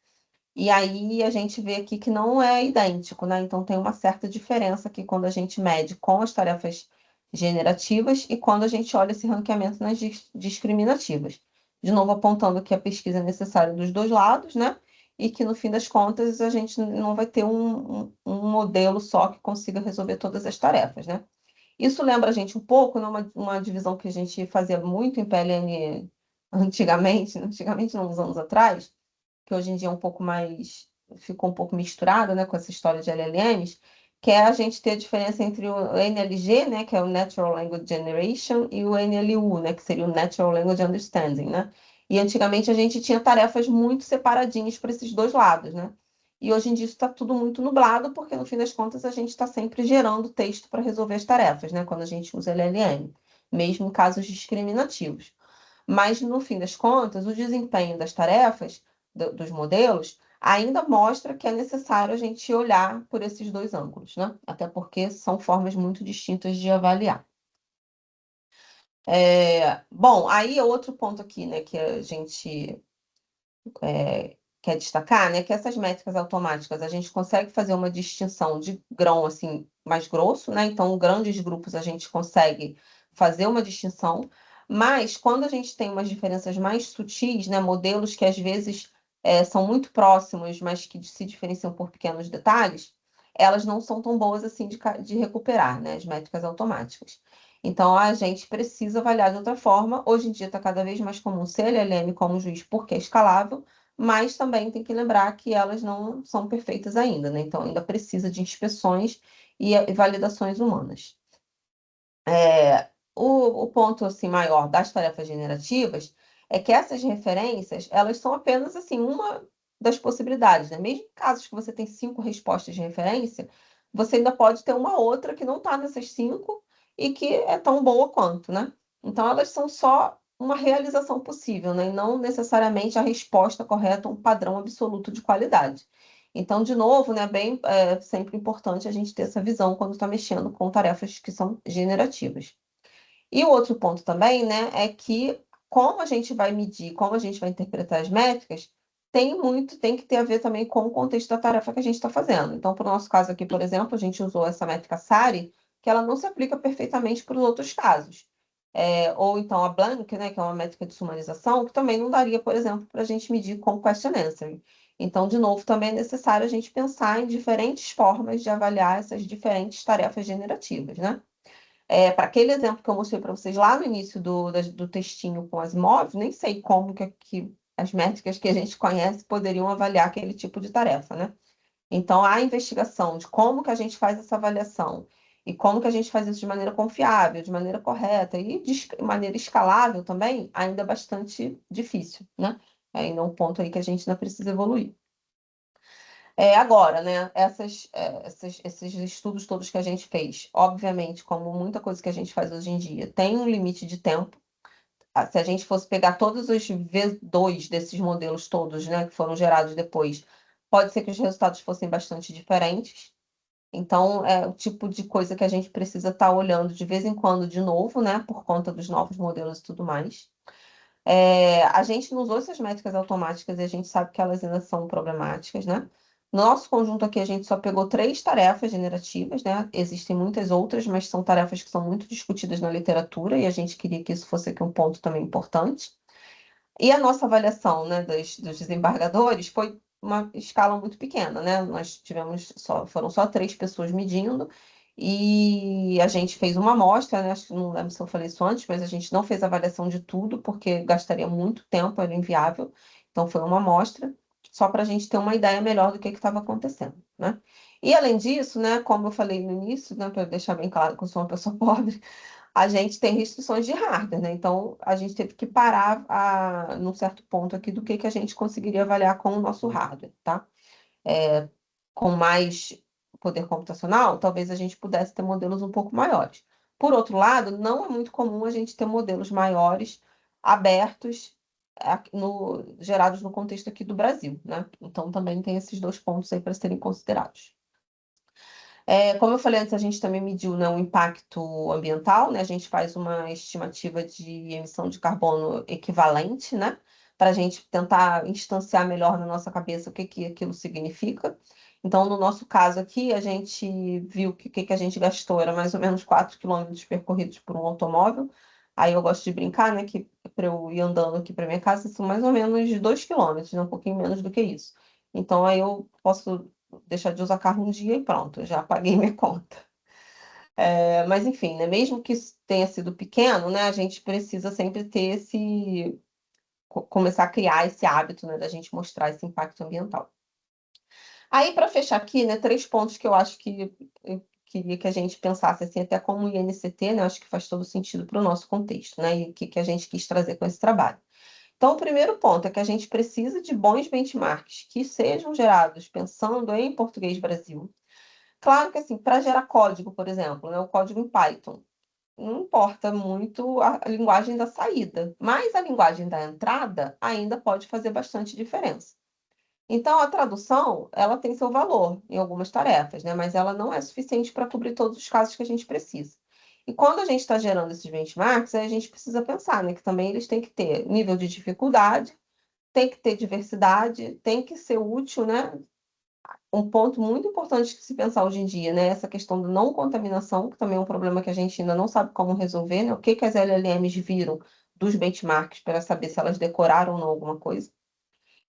E aí a gente vê aqui que não é idêntico, né? Então, tem uma certa diferença aqui quando a gente mede com as tarefas generativas e quando a gente olha esse ranqueamento nas discriminativas. De novo, apontando que a pesquisa é necessária dos dois lados, né? E que no fim das contas a gente não vai ter um modelo só que consiga resolver todas as tarefas, né? Isso lembra a gente um pouco, né, uma divisão que a gente fazia muito em PLN antigamente, não, uns anos atrás, que hoje em dia é um pouco mais, ficou um pouco misturada, né, com essa história de LLMs, que é a gente ter a diferença entre o NLG, né, que é o Natural Language Generation, e o NLU, né, que seria o Natural Language Understanding, né? E antigamente a gente tinha tarefas muito separadinhas para esses dois lados, né? E hoje em dia está tudo muito nublado, porque no fim das contas a gente está sempre gerando texto para resolver as tarefas, né? Quando a gente usa LLM, mesmo em casos discriminativos. Mas no fim das contas, o desempenho das tarefas, dos modelos, ainda mostra que é necessário a gente olhar por esses dois ângulos, né? Até porque são formas muito distintas de avaliar. Bom, aí outro ponto aqui, né, que a gente quer destacar, né, que essas métricas automáticas, a gente consegue fazer uma distinção de grão, assim, mais grosso, né? Então, grandes grupos a gente consegue fazer uma distinção, mas quando a gente tem umas diferenças mais sutis, né, modelos que às vezes são muito próximos, mas que se diferenciam por pequenos detalhes, elas não são tão boas assim de recuperar, né, as métricas automáticas. Então, a gente precisa avaliar de outra forma. Hoje em dia está cada vez mais comum ser LLM como juiz porque é escalável, mas também tem que lembrar que elas não são perfeitas ainda, né? Então, ainda precisa de inspeções e validações humanas. O ponto assim, maior das tarefas generativas é que essas referências, elas são apenas assim, uma das possibilidades, né? Mesmo em casos que você tem 5 respostas de referência, você ainda pode ter uma outra que não está nessas 5 e que é tão boa quanto, né? Então, elas são só uma realização possível, né? E não necessariamente a resposta correta, um padrão absoluto de qualidade. Então, de novo, né, é sempre importante a gente ter essa visão quando está mexendo com tarefas que são generativas. E o outro ponto também, né, é que como a gente vai medir, como a gente vai interpretar as métricas, tem que ter a ver também com o contexto da tarefa que a gente está fazendo. Então, para o nosso caso aqui, por exemplo, a gente usou essa métrica SARI, que ela não se aplica perfeitamente para os outros casos. Ou então a Blank, né, que é uma métrica de sumarização, que também não daria, por exemplo, para a gente medir com question answering. Então, de novo, também é necessário a gente pensar em diferentes formas de avaliar essas diferentes tarefas generativas, né? Para aquele exemplo que eu mostrei para vocês lá no início do textinho com as MOVs, nem sei como que as métricas que a gente conhece poderiam avaliar aquele tipo de tarefa, né? Então, a investigação de como que a gente faz essa avaliação e como que a gente faz isso de maneira confiável, de maneira correta e de maneira escalável também, ainda é bastante difícil, né? Ainda é um ponto aí que a gente ainda precisa evoluir. Agora, né, esses estudos todos que a gente fez, obviamente, como muita coisa que a gente faz hoje em dia, tem um limite de tempo. Se a gente fosse pegar todos os V2 desses modelos todos, né, que foram gerados depois, pode ser que os resultados fossem bastante diferentes. Então, é o tipo de coisa que a gente precisa estar olhando de vez em quando de novo, né, por conta dos novos modelos e tudo mais. A gente não usou essas métricas automáticas e a gente sabe que elas ainda são problemáticas, né? No nosso conjunto aqui, a gente só pegou 3 tarefas generativas, né? Existem muitas outras, mas são tarefas que são muito discutidas na literatura e a gente queria que isso fosse aqui um ponto também importante. E a nossa avaliação, né, dos desembargadores foi uma escala muito pequena, né? Nós tivemos foram só 3 pessoas medindo e a gente fez uma amostra, né? Acho que não lembro se eu falei isso antes, mas a gente não fez avaliação de tudo porque gastaria muito tempo, era inviável. Então foi uma amostra só para a gente ter uma ideia melhor do que estava acontecendo, né? E além disso, né, como eu falei no início, né, para deixar bem claro que eu sou uma pessoa pobre, a gente tem restrições de hardware, né? Então, a gente teve que parar num certo ponto aqui do que a gente conseguiria avaliar com o nosso hardware, tá? Com mais poder computacional, talvez a gente pudesse ter modelos um pouco maiores. Por outro lado, não é muito comum a gente ter modelos maiores, abertos, gerados no contexto aqui do Brasil, né? Então, também tem esses 2 pontos aí para serem considerados. Como eu falei antes, a gente também mediu, né, o impacto ambiental, né? A gente faz uma estimativa de emissão de carbono equivalente, né? Para a gente tentar instanciar melhor na nossa cabeça o que aquilo significa. Então, no nosso caso aqui, a gente viu que o que a gente gastou era mais ou menos 4 quilômetros percorridos por um automóvel. Aí eu gosto de brincar, né, que para eu ir andando aqui para minha casa são mais ou menos 2 quilômetros, né, um pouquinho menos do que isso. Então, aí eu posso deixar de usar carro um dia e pronto, já paguei minha conta. Mas enfim, né, mesmo que isso tenha sido pequeno, né, a gente precisa sempre ter começar a criar esse hábito, né, da gente mostrar esse impacto ambiental. Aí, para fechar aqui, né, 3 pontos que eu acho que eu queria que a gente pensasse assim, até como INCT, né, acho que faz todo sentido para o nosso contexto, né, e o que a gente quis trazer com esse trabalho. Então, o primeiro ponto é que a gente precisa de bons benchmarks que sejam gerados pensando em português Brasil. Claro que, assim, para gerar código, por exemplo, né, o código em Python, não importa muito a linguagem da saída, mas a linguagem da entrada ainda pode fazer bastante diferença. Então, a tradução, ela tem seu valor em algumas tarefas, né, mas ela não é suficiente para cobrir todos os casos que a gente precisa. E quando a gente está gerando esses benchmarks, aí a gente precisa pensar, né, que também eles têm que ter nível de dificuldade, tem que ter diversidade, tem que ser útil, né? Um ponto muito importante que se pensar hoje em dia, né? Essa questão da não contaminação, que também é um problema que a gente ainda não sabe como resolver, né? O que as LLMs viram dos benchmarks para saber se elas decoraram ou não alguma coisa.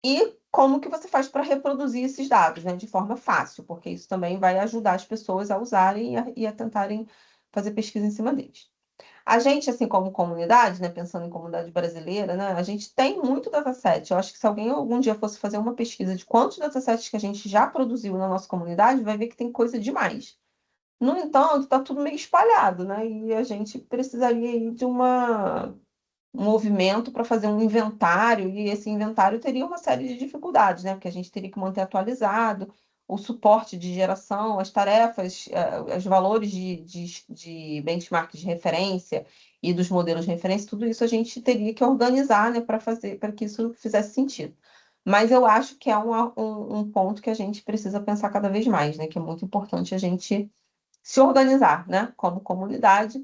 E como que você faz para reproduzir esses dados, né? De forma fácil, porque isso também vai ajudar as pessoas a usarem e a tentarem fazer pesquisa em cima deles. A gente, assim como comunidade, né, pensando em comunidade brasileira, né, a gente tem muito dataset. Eu acho que se alguém algum dia fosse fazer uma pesquisa de quantos datasets que a gente já produziu na nossa comunidade, vai ver que tem coisa demais. No entanto, está tudo meio espalhado, né? E a gente precisaria aí de um movimento para fazer um inventário, e esse inventário teria uma série de dificuldades, né? Porque a gente teria que manter atualizado, o suporte de geração, as tarefas, os valores de benchmark de referência e dos modelos de referência, tudo isso a gente teria que organizar, né, para que isso fizesse sentido. Mas eu acho que é um ponto que a gente precisa pensar cada vez mais, né, que é muito importante a gente se organizar, né, como comunidade.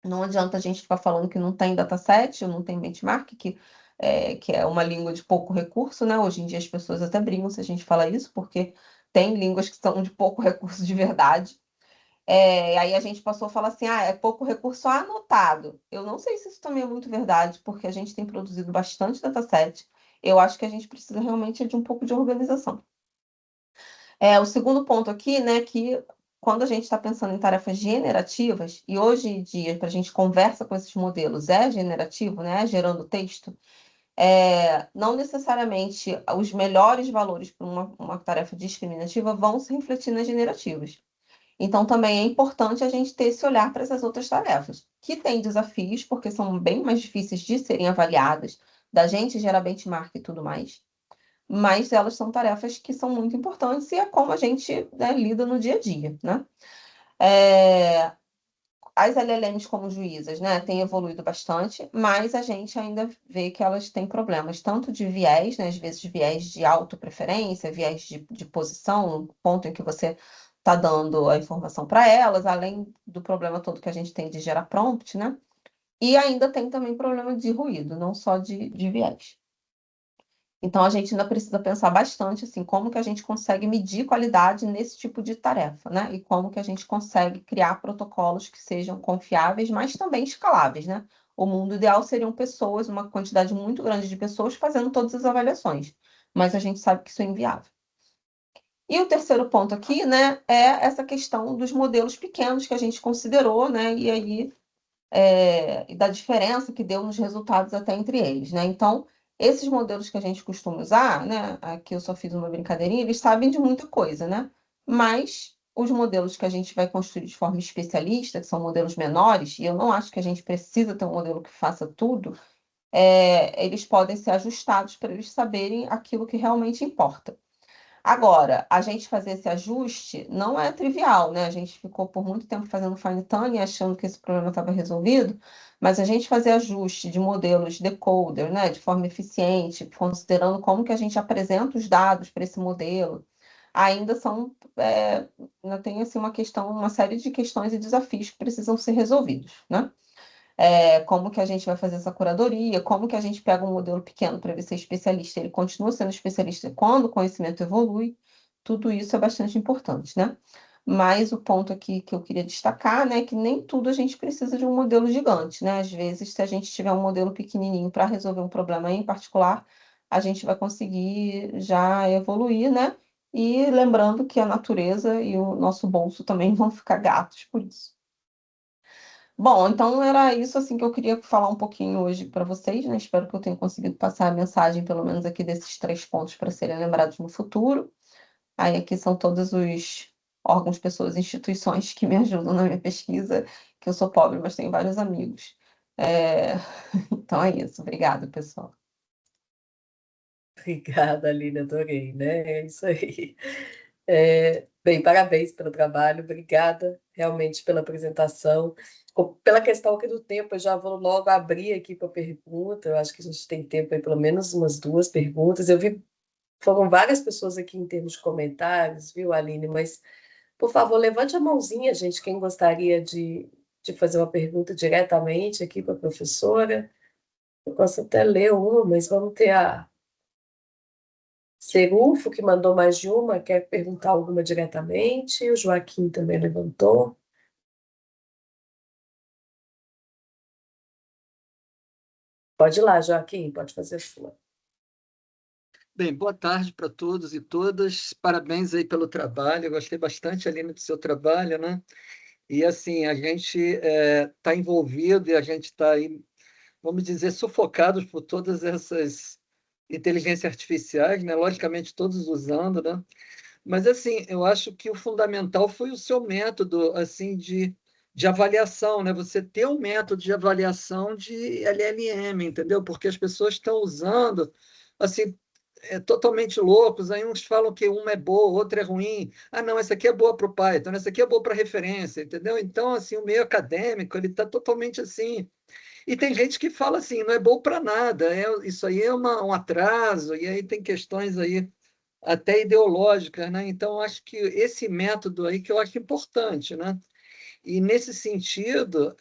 Não adianta a gente ficar falando que não tem dataset, ou não tem benchmark, que é uma língua de pouco recurso, né? Hoje em dia as pessoas até brincam se a gente fala isso, porque tem línguas que são de pouco recurso de verdade. Aí a gente passou a falar assim, é pouco recurso anotado. Eu não sei se isso também é muito verdade, porque a gente tem produzido bastante dataset. Eu acho que a gente precisa realmente de um pouco de organização. O segundo ponto aqui, né, que quando a gente está pensando em tarefas generativas, e hoje em dia, para a gente conversa com esses modelos, é generativo, né, gerando texto, não necessariamente os melhores valores para uma tarefa discriminativa vão se refletir nas generativas. Então, também é importante a gente ter esse olhar para essas outras tarefas, que têm desafios, porque são bem mais difíceis de serem avaliadas, da gente gerar benchmark e tudo mais, mas elas são tarefas que são muito importantes e é como a gente, né, lida no dia a dia, né? As LLMs como juízas, né, têm evoluído bastante, mas a gente ainda vê que elas têm problemas, tanto de viés, né, às vezes viés de autopreferência, viés de posição, ponto em que você está dando a informação para elas, além do problema todo que a gente tem de gerar prompt, né? E ainda tem também problema de ruído, não só de viés. Então, a gente ainda precisa pensar bastante, assim, como que a gente consegue medir qualidade nesse tipo de tarefa, né? E como que a gente consegue criar protocolos que sejam confiáveis, mas também escaláveis, né? O mundo ideal seriam pessoas, uma quantidade muito grande de pessoas fazendo todas as avaliações, mas a gente sabe que isso é inviável. E o terceiro ponto aqui, né, é essa questão dos modelos pequenos que a gente considerou, né? E aí e da diferença que deu nos resultados até entre eles, né? Então, esses modelos que a gente costuma usar, né? Aqui eu só fiz uma brincadeirinha, eles sabem de muita coisa, né? Mas os modelos que a gente vai construir de forma especialista, que são modelos menores, e eu não acho que a gente precisa ter um modelo que faça tudo, eles podem ser ajustados para eles saberem aquilo que realmente importa. Agora, a gente fazer esse ajuste não é trivial, né? A gente ficou por muito tempo fazendo fine tuning, achando que esse problema estava resolvido, mas a gente fazer ajuste de modelos decoder, né, de forma eficiente, considerando como que a gente apresenta os dados para esse modelo, ainda ainda tem assim uma série de questões e desafios que precisam ser resolvidos, né? Como que a gente vai fazer essa curadoria, como que a gente pega um modelo pequeno para ele ser especialista, ele continua sendo especialista quando o conhecimento evolui, tudo isso é bastante importante, né? Mas o ponto aqui que eu queria destacar, né, é que nem tudo a gente precisa de um modelo gigante, né? Às vezes, se a gente tiver um modelo pequenininho para resolver um problema em particular, a gente vai conseguir já evoluir, né? E lembrando que a natureza e o nosso bolso também vão ficar gatos por isso. Bom, então era isso assim que eu queria falar um pouquinho hoje para vocês, né? Espero que eu tenha conseguido passar a mensagem, pelo menos aqui desses 3 pontos para serem lembrados no futuro. Aí aqui são todos os órgãos, pessoas, instituições que me ajudam na minha pesquisa, que eu sou pobre, mas tenho vários amigos. É, Então é isso. Obrigada, pessoal. Obrigada, Aline, adorei, né? É isso aí. Bem, parabéns pelo trabalho, obrigada realmente pela apresentação. Pela questão aqui do tempo, eu já vou logo abrir aqui para a pergunta. Eu acho que a gente tem tempo aí, pelo menos umas 2 perguntas. Eu vi, foram várias pessoas aqui em termos de comentários, viu, Aline? Mas, por favor, levante a mãozinha, gente, quem gostaria de fazer uma pergunta diretamente aqui para a professora. Eu posso até ler uma, mas vamos ter a Serufo, que mandou mais de uma, quer perguntar alguma diretamente. O Joaquim também levantou. Pode ir lá, Joaquim, pode fazer a sua. Bem, boa tarde para todos e todas. Parabéns aí pelo trabalho. Eu gostei bastante, Aline, do seu trabalho, né? E assim, a gente está envolvido e a gente está aí, vamos dizer, sufocados por todas essas inteligências artificiais, né? Logicamente, todos usando, né? Mas assim, eu acho que o fundamental foi o seu método, assim, de avaliação, né? Você ter um método de avaliação de LLM, entendeu? Porque as pessoas estão usando, assim, totalmente loucos, aí uns falam que uma é boa, outra é ruim. Ah, não, essa aqui é boa para o Python, essa aqui é boa para referência, entendeu? Então, assim, o meio acadêmico, ele está totalmente assim. E tem gente que fala assim, não é bom para nada, isso aí é um atraso, e aí tem questões aí até ideológicas, né? Então, acho que esse método aí que eu acho importante, né? E nesse sentido,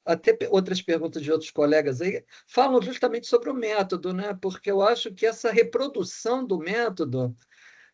até outras perguntas de outros colegas aí falam justamente sobre o método, né? Porque eu acho que essa reprodução do método,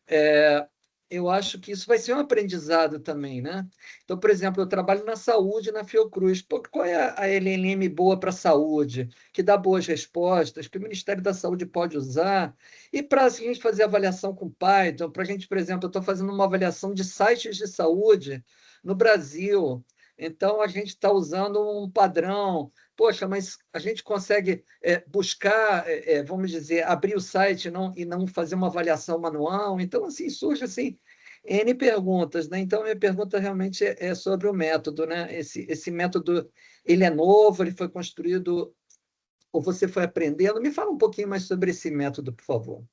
é, eu acho que isso vai ser um aprendizado também, né? Então, por exemplo, eu trabalho na saúde na Fiocruz. Pô, qual é a LLM boa para a saúde, que dá boas respostas, que o Ministério da Saúde pode usar? E para a gente fazer avaliação com Python, para a gente, por exemplo, eu estou fazendo uma avaliação de sites de saúde no Brasil. Então, a gente está usando um padrão. Poxa, mas a gente consegue buscar, vamos dizer, abrir o site e não fazer uma avaliação manual. Então, assim, surge assim, N perguntas, né? Então, minha pergunta realmente é sobre o método, né? Esse método, ele é novo, ele foi construído, ou você foi aprendendo? Me fala um pouquinho mais sobre esse método, por favor.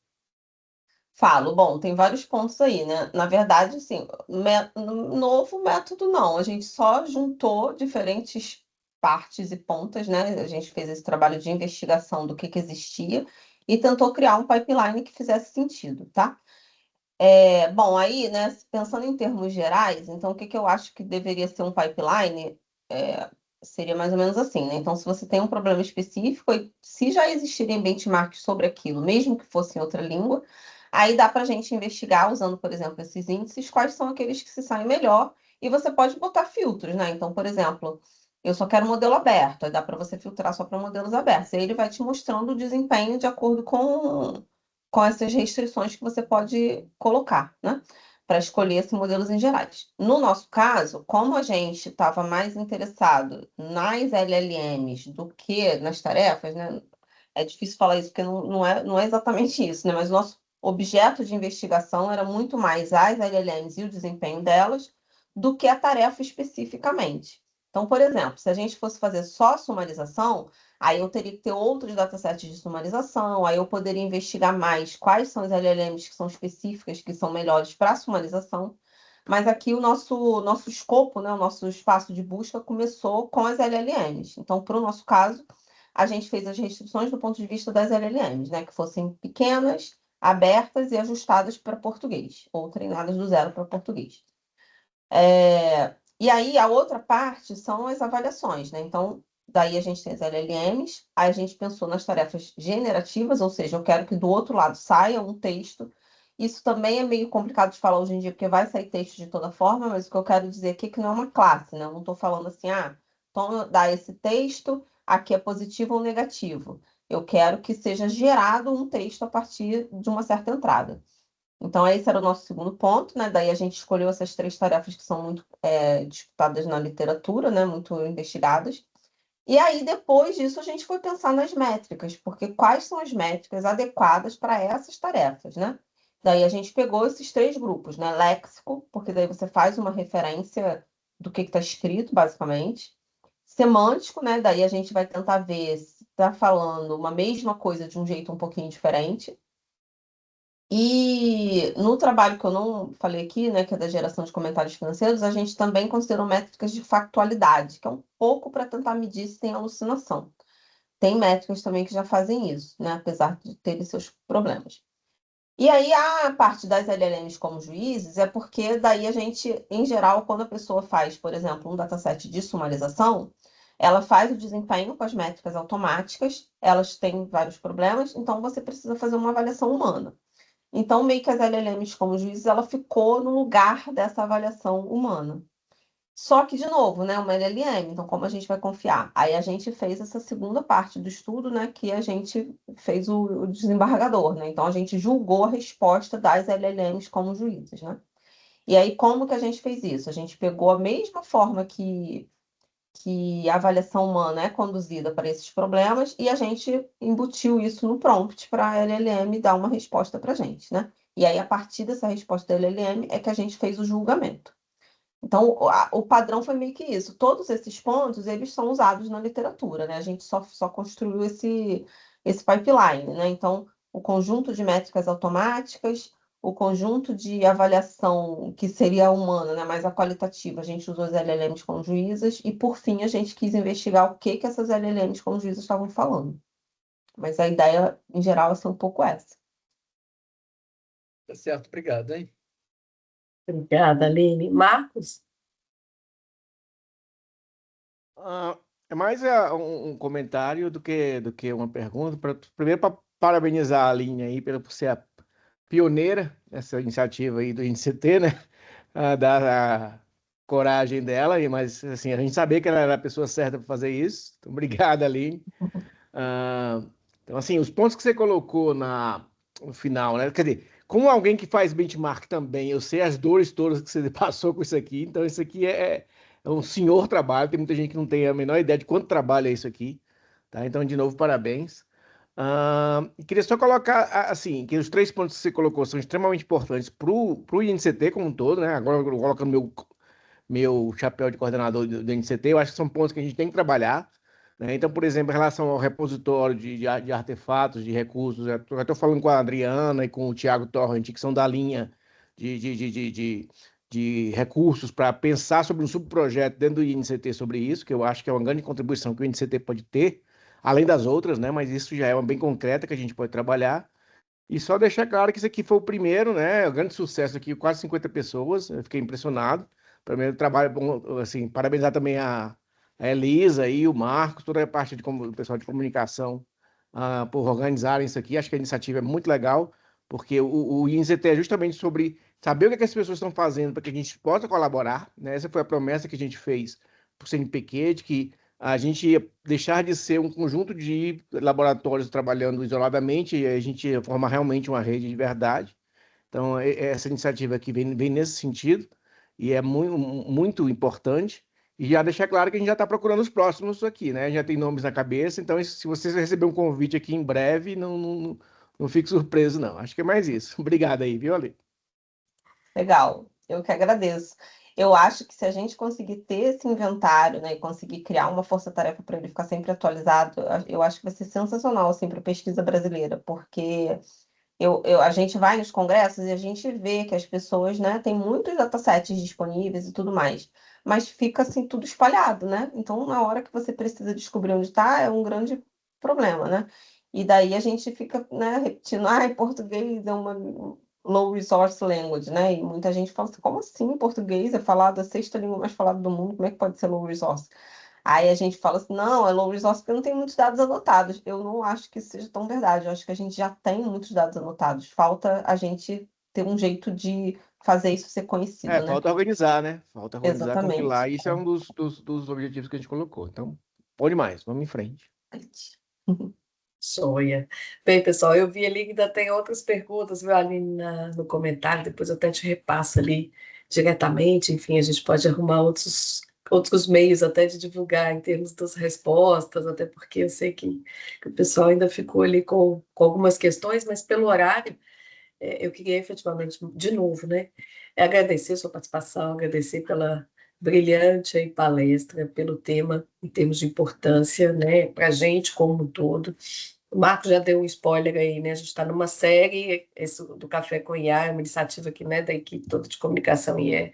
Falo, bom, tem vários pontos aí, né? Na verdade, assim, novo método não, a gente só juntou diferentes partes e pontas, né? A gente fez esse trabalho de investigação do que existia e tentou criar um pipeline que fizesse sentido, tá? Bom, aí, né, pensando em termos gerais, então o que eu acho que deveria ser um pipeline seria mais ou menos assim, né? Então, se você tem um problema específico, e se já existirem benchmarks sobre aquilo, mesmo que fosse em outra língua, aí dá para a gente investigar, usando, por exemplo, esses índices, quais são aqueles que se saem melhor, e você pode botar filtros, né? Então, por exemplo, eu só quero modelo aberto, aí dá para você filtrar só para modelos abertos, e aí ele vai te mostrando o desempenho de acordo com essas restrições que você pode colocar, né? Para escolher esses modelos em gerais. No nosso caso, como a gente estava mais interessado nas LLMs do que nas tarefas, né? É difícil falar isso porque não é exatamente isso, né? Mas o nosso objeto de investigação era muito mais as LLMs e o desempenho delas do que a tarefa especificamente. Então, por exemplo, se a gente fosse fazer só sumarização, aí eu teria que ter outros datasets de sumarização, aí eu poderia investigar mais quais são as LLMs que são específicas, que são melhores para sumarização. Mas aqui o nosso escopo, né, o nosso espaço de busca começou com as LLMs. Então, para o nosso caso, a gente fez as restrições do ponto de vista das LLMs, né, que fossem pequenas, abertas e ajustadas para português, ou treinadas do zero para português. E aí, a outra parte são as avaliações, né? Então, daí a gente tem as LLMs, aí a gente pensou nas tarefas generativas, ou seja, eu quero que do outro lado saia um texto. Isso também é meio complicado de falar hoje em dia, porque vai sair texto de toda forma, mas o que eu quero dizer aqui é que não é uma classe, né? Eu não estou falando assim, toma, dá esse texto, aqui é positivo ou negativo. Eu quero que seja gerado um texto a partir de uma certa entrada. Então, esse era o nosso segundo ponto, né? Daí a gente escolheu essas três tarefas que são muito disputadas na literatura, né? Muito investigadas. E aí, depois disso, a gente foi pensar nas métricas, porque quais são as métricas adequadas para essas tarefas, né? Daí a gente pegou esses três grupos, né? Léxico, porque daí você faz uma referência do que está escrito, basicamente. Semântico, né? Daí a gente vai tentar ver se está falando uma mesma coisa de um jeito um pouquinho diferente. E no trabalho que eu não falei aqui, né, que é da geração de comentários financeiros, a gente também considerou métricas de factualidade, que é um pouco para tentar medir se tem alucinação. Tem métricas também que já fazem isso, né, apesar de terem seus problemas. E aí a parte das LLMs como juízes é porque daí a gente, em geral, quando a pessoa faz, por exemplo, um dataset de sumarização, ela faz o desempenho com as métricas automáticas, elas têm vários problemas, então você precisa fazer uma avaliação humana. Então, meio que as LLMs como juízes, ela ficou no lugar dessa avaliação humana. Só que, de novo, né, uma LLM, então como a gente vai confiar? Aí a gente fez essa segunda parte do estudo, né, que a gente fez o desembargador, né? Então a gente julgou a resposta das LLMs como juízes, né? E aí como que a gente fez isso? A gente pegou a mesma forma que a avaliação humana é conduzida para esses problemas e a gente embutiu isso no prompt para a LLM dar uma resposta para a gente, né? E aí, a partir dessa resposta da LLM, é que a gente fez o julgamento. Então, o padrão foi meio que isso. Todos esses pontos, eles são usados na literatura, né? A gente só construiu esse pipeline, né? Então, o conjunto de métricas automáticas, o conjunto de avaliação que seria a humana, né, mas a qualitativa, a gente usou as LLMs com juízas, e por fim a gente quis investigar o que essas LLMs com juízas estavam falando. Mas a ideia, em geral, é ser um pouco essa. Tá certo, obrigado, hein? Obrigada, Aline. Marcos? É mais um comentário do que uma pergunta. Primeiro, para parabenizar a Aline aí por ser a pioneira nessa iniciativa aí do INCT, né? Da coragem dela, mas assim, a gente sabia que ela era a pessoa certa para fazer isso. Então, obrigado, Aline. Ah, então, assim, os pontos que você colocou no final, né? Quer dizer, como alguém que faz benchmark também, eu sei as dores todas que você passou com isso aqui, então isso aqui é um senhor trabalho, tem muita gente que não tem a menor ideia de quanto trabalho é isso aqui, tá? Então, de novo, parabéns. E queria só colocar, assim, que os 3 pontos que você colocou são extremamente importantes para o INCT como um todo, né? Agora, colocando meu chapéu de coordenador do INCT, eu acho que são pontos que a gente tem que trabalhar, né? Então, por exemplo, em relação ao repositório de artefatos, de recursos, eu estou falando com a Adriana e com o Tiago Torrent, que são da linha de, de, de, de, de- de recursos para pensar sobre um subprojeto dentro do INCT sobre isso, que eu acho que é uma grande contribuição que o INCT pode ter, além das outras, né? Mas isso já é uma bem concreta que a gente pode trabalhar. E só deixar claro que isso aqui foi o primeiro, né? O grande sucesso aqui, quase 50 pessoas. Eu fiquei impressionado. Primeiro trabalho bom, assim, parabenizar também a Elisa e o Marcos, toda a parte o pessoal de comunicação, por organizarem isso aqui. Acho que a iniciativa é muito legal, porque o INZT é justamente sobre saber o que, é que as pessoas estão fazendo para que a gente possa colaborar, né? Essa foi a promessa que a gente fez para o CNPq, de que a gente ia deixar de ser um conjunto de laboratórios trabalhando isoladamente e a gente ia formar realmente uma rede de verdade. Então, essa iniciativa aqui vem nesse sentido e é muito, muito importante. E já deixar claro que a gente já está procurando os próximos aqui, né? Já tem nomes na cabeça, então se você receber um convite aqui em breve, não fique surpreso, não. Acho que é mais isso. Obrigado aí, viu, Ale? Legal, eu que agradeço. Eu acho que se a gente conseguir ter esse inventário, né, e conseguir criar uma força-tarefa para ele ficar sempre atualizado, eu acho que vai ser sensacional, assim, para a pesquisa brasileira, porque a gente vai nos congressos e a gente vê que as pessoas, né, têm muitos datasets disponíveis e tudo mais, mas fica, assim, tudo espalhado, né? Então, na hora que você precisa descobrir onde está, é um grande problema, né? E daí a gente fica, né, repetindo, português é uma low resource language, né? E muita gente fala assim, como assim português é falado a sexta língua mais falada do mundo, como é que pode ser low resource? Aí a gente fala assim, não, é low resource porque não tem muitos dados anotados. Eu não acho que isso seja tão verdade. Eu acho que a gente já tem muitos dados anotados. Falta a gente ter um jeito de fazer isso ser conhecido, né? Falta organizar, né? Falta organizar, Exatamente. compilar. Isso é um dos objetivos que a gente colocou. Então, bom demais. Vamos em frente. Joia. Bem, pessoal, eu vi ali que ainda tem outras perguntas, viu, Aline, no comentário, depois eu até te repasso ali diretamente, enfim, a gente pode arrumar outros meios até de divulgar em termos das respostas, até porque eu sei que o pessoal ainda ficou ali com algumas questões, mas pelo horário, eu queria efetivamente, de novo, né, agradecer a sua participação, agradecer pela brilhante aí palestra, pelo tema em termos de importância, né, para a gente como um todo. O Marco já deu um spoiler aí, né? A gente está numa série, esse do Café com IA, é uma iniciativa aqui, né, da equipe toda de comunicação e é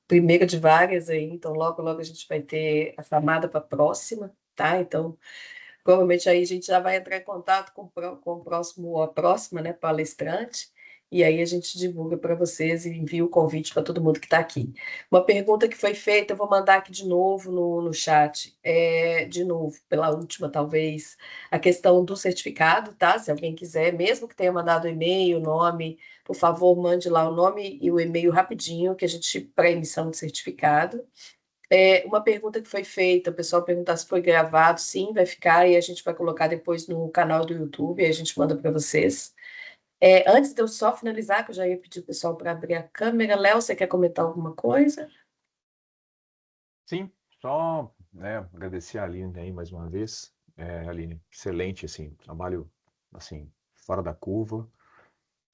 primeira de várias aí, então logo, logo a gente vai ter a chamada para a próxima, tá? Então, provavelmente aí a gente já vai entrar em contato com o próximo, ou a próxima, né, palestrante, e aí a gente divulga para vocês e envia o convite para todo mundo que está aqui. Uma pergunta que foi feita, eu vou mandar aqui de novo no chat, de novo, pela última, talvez, a questão do certificado, tá? Se alguém quiser, mesmo que tenha mandado e-mail, nome, por favor, mande lá o nome e o e-mail rapidinho, que a gente, para emissão de certificado. Uma pergunta que foi feita, o pessoal perguntar se foi gravado, sim, vai ficar e a gente vai colocar depois no canal do YouTube, e a gente manda para vocês. Antes de eu só finalizar, que eu já ia pedir o pessoal para abrir a câmera, Léo, você quer comentar alguma coisa? Sim, só, né, agradecer a Aline aí mais uma vez. Aline, excelente, assim, trabalho, assim, fora da curva.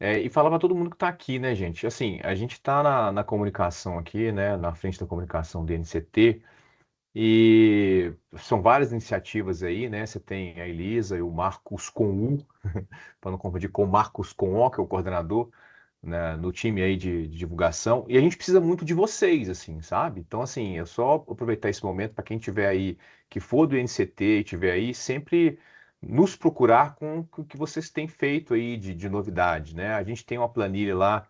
E falar para todo mundo que está aqui, né, gente? Assim, a gente está na comunicação aqui, né, na frente da comunicação do NCT, E são várias iniciativas aí, né? Você tem a Elisa e o Marcos com U, para não confundir com o Marcos com O, que é o coordenador, né, no time aí de divulgação. E a gente precisa muito de vocês, assim, sabe? Então, assim, é só aproveitar esse momento para quem tiver aí, que for do NCT e tiver aí, sempre nos procurar com o que vocês têm feito aí de novidade, né? A gente tem uma planilha lá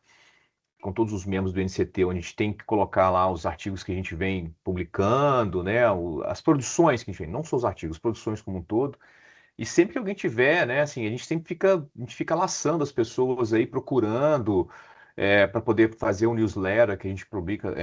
com todos os membros do NCT, onde a gente tem que colocar lá os artigos que a gente vem publicando, né? As produções que a gente vem, não só os artigos, as produções como um todo. E sempre que alguém tiver, né, assim, a gente fica laçando as pessoas aí, procurando para poder fazer um newsletter que a gente publica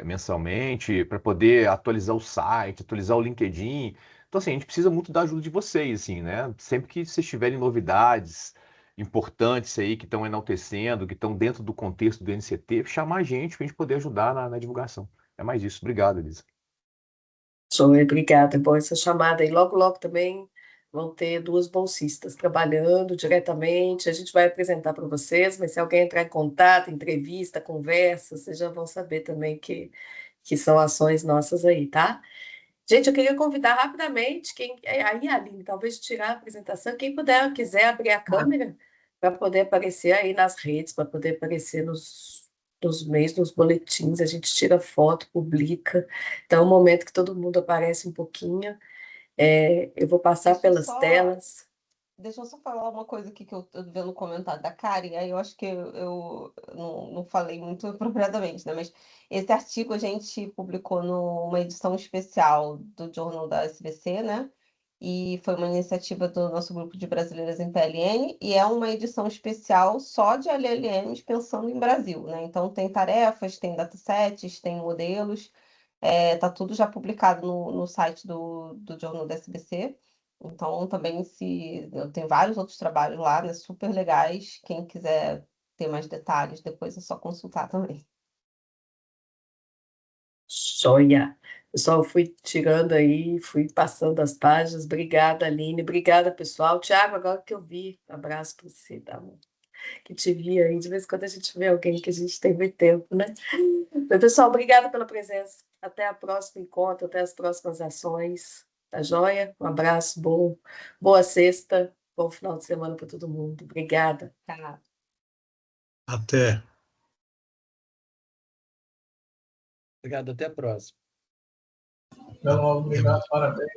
mensalmente, para poder atualizar o site, atualizar o LinkedIn. Então, assim, a gente precisa muito da ajuda de vocês, assim, né? Sempre que vocês tiverem novidades importantes aí que estão enaltecendo, que estão dentro do contexto do NCT, chamar a gente para a gente poder ajudar na divulgação. É mais isso. Obrigado, Elisa. Zoe, obrigada. Bom, essa chamada aí, logo, logo também vão ter duas bolsistas trabalhando diretamente. A gente vai apresentar para vocês, mas se alguém entrar em contato, entrevista, conversa, vocês já vão saber também que são ações nossas aí, tá? Gente, eu queria convidar rapidamente quem aí, Aline, talvez tirar a apresentação, quem puder, quiser abrir a câmera para poder aparecer aí nas redes, para poder aparecer nos meios, nos boletins, a gente tira foto, publica. Então, é um momento que todo mundo aparece um pouquinho. Eu vou passar Deixa eu pelas só, telas. deixa eu só falar uma coisa aqui que eu tô vendo no comentário da Karen, aí eu acho que eu não falei muito apropriadamente, né? Mas esse artigo a gente publicou numa edição especial do Jornal da SBC, né? E foi uma iniciativa do nosso grupo de brasileiras em PLN, e é uma edição especial só de LLMs pensando em Brasil, né? Então tem tarefas, tem datasets, tem modelos, tá tudo já publicado no site do Jornal da SBC. Então também tem vários outros trabalhos lá, né? Super legais. Quem quiser ter mais detalhes, depois é só consultar também. Joia! Pessoal, fui tirando aí, fui passando as páginas. Obrigada, Aline. Obrigada, pessoal. Tiago, agora que eu vi, abraço para você, tá bom? Que te vi aí. De vez em quando a gente vê alguém que a gente tem muito tempo, né? Mas, pessoal, obrigada pela presença. Até a próxima encontro, até as próximas ações. Tá joia? Um abraço, boa sexta, bom final de semana para todo mundo. Obrigada. Tá? Até. Obrigado, até a próxima. Então, obrigado, parabéns.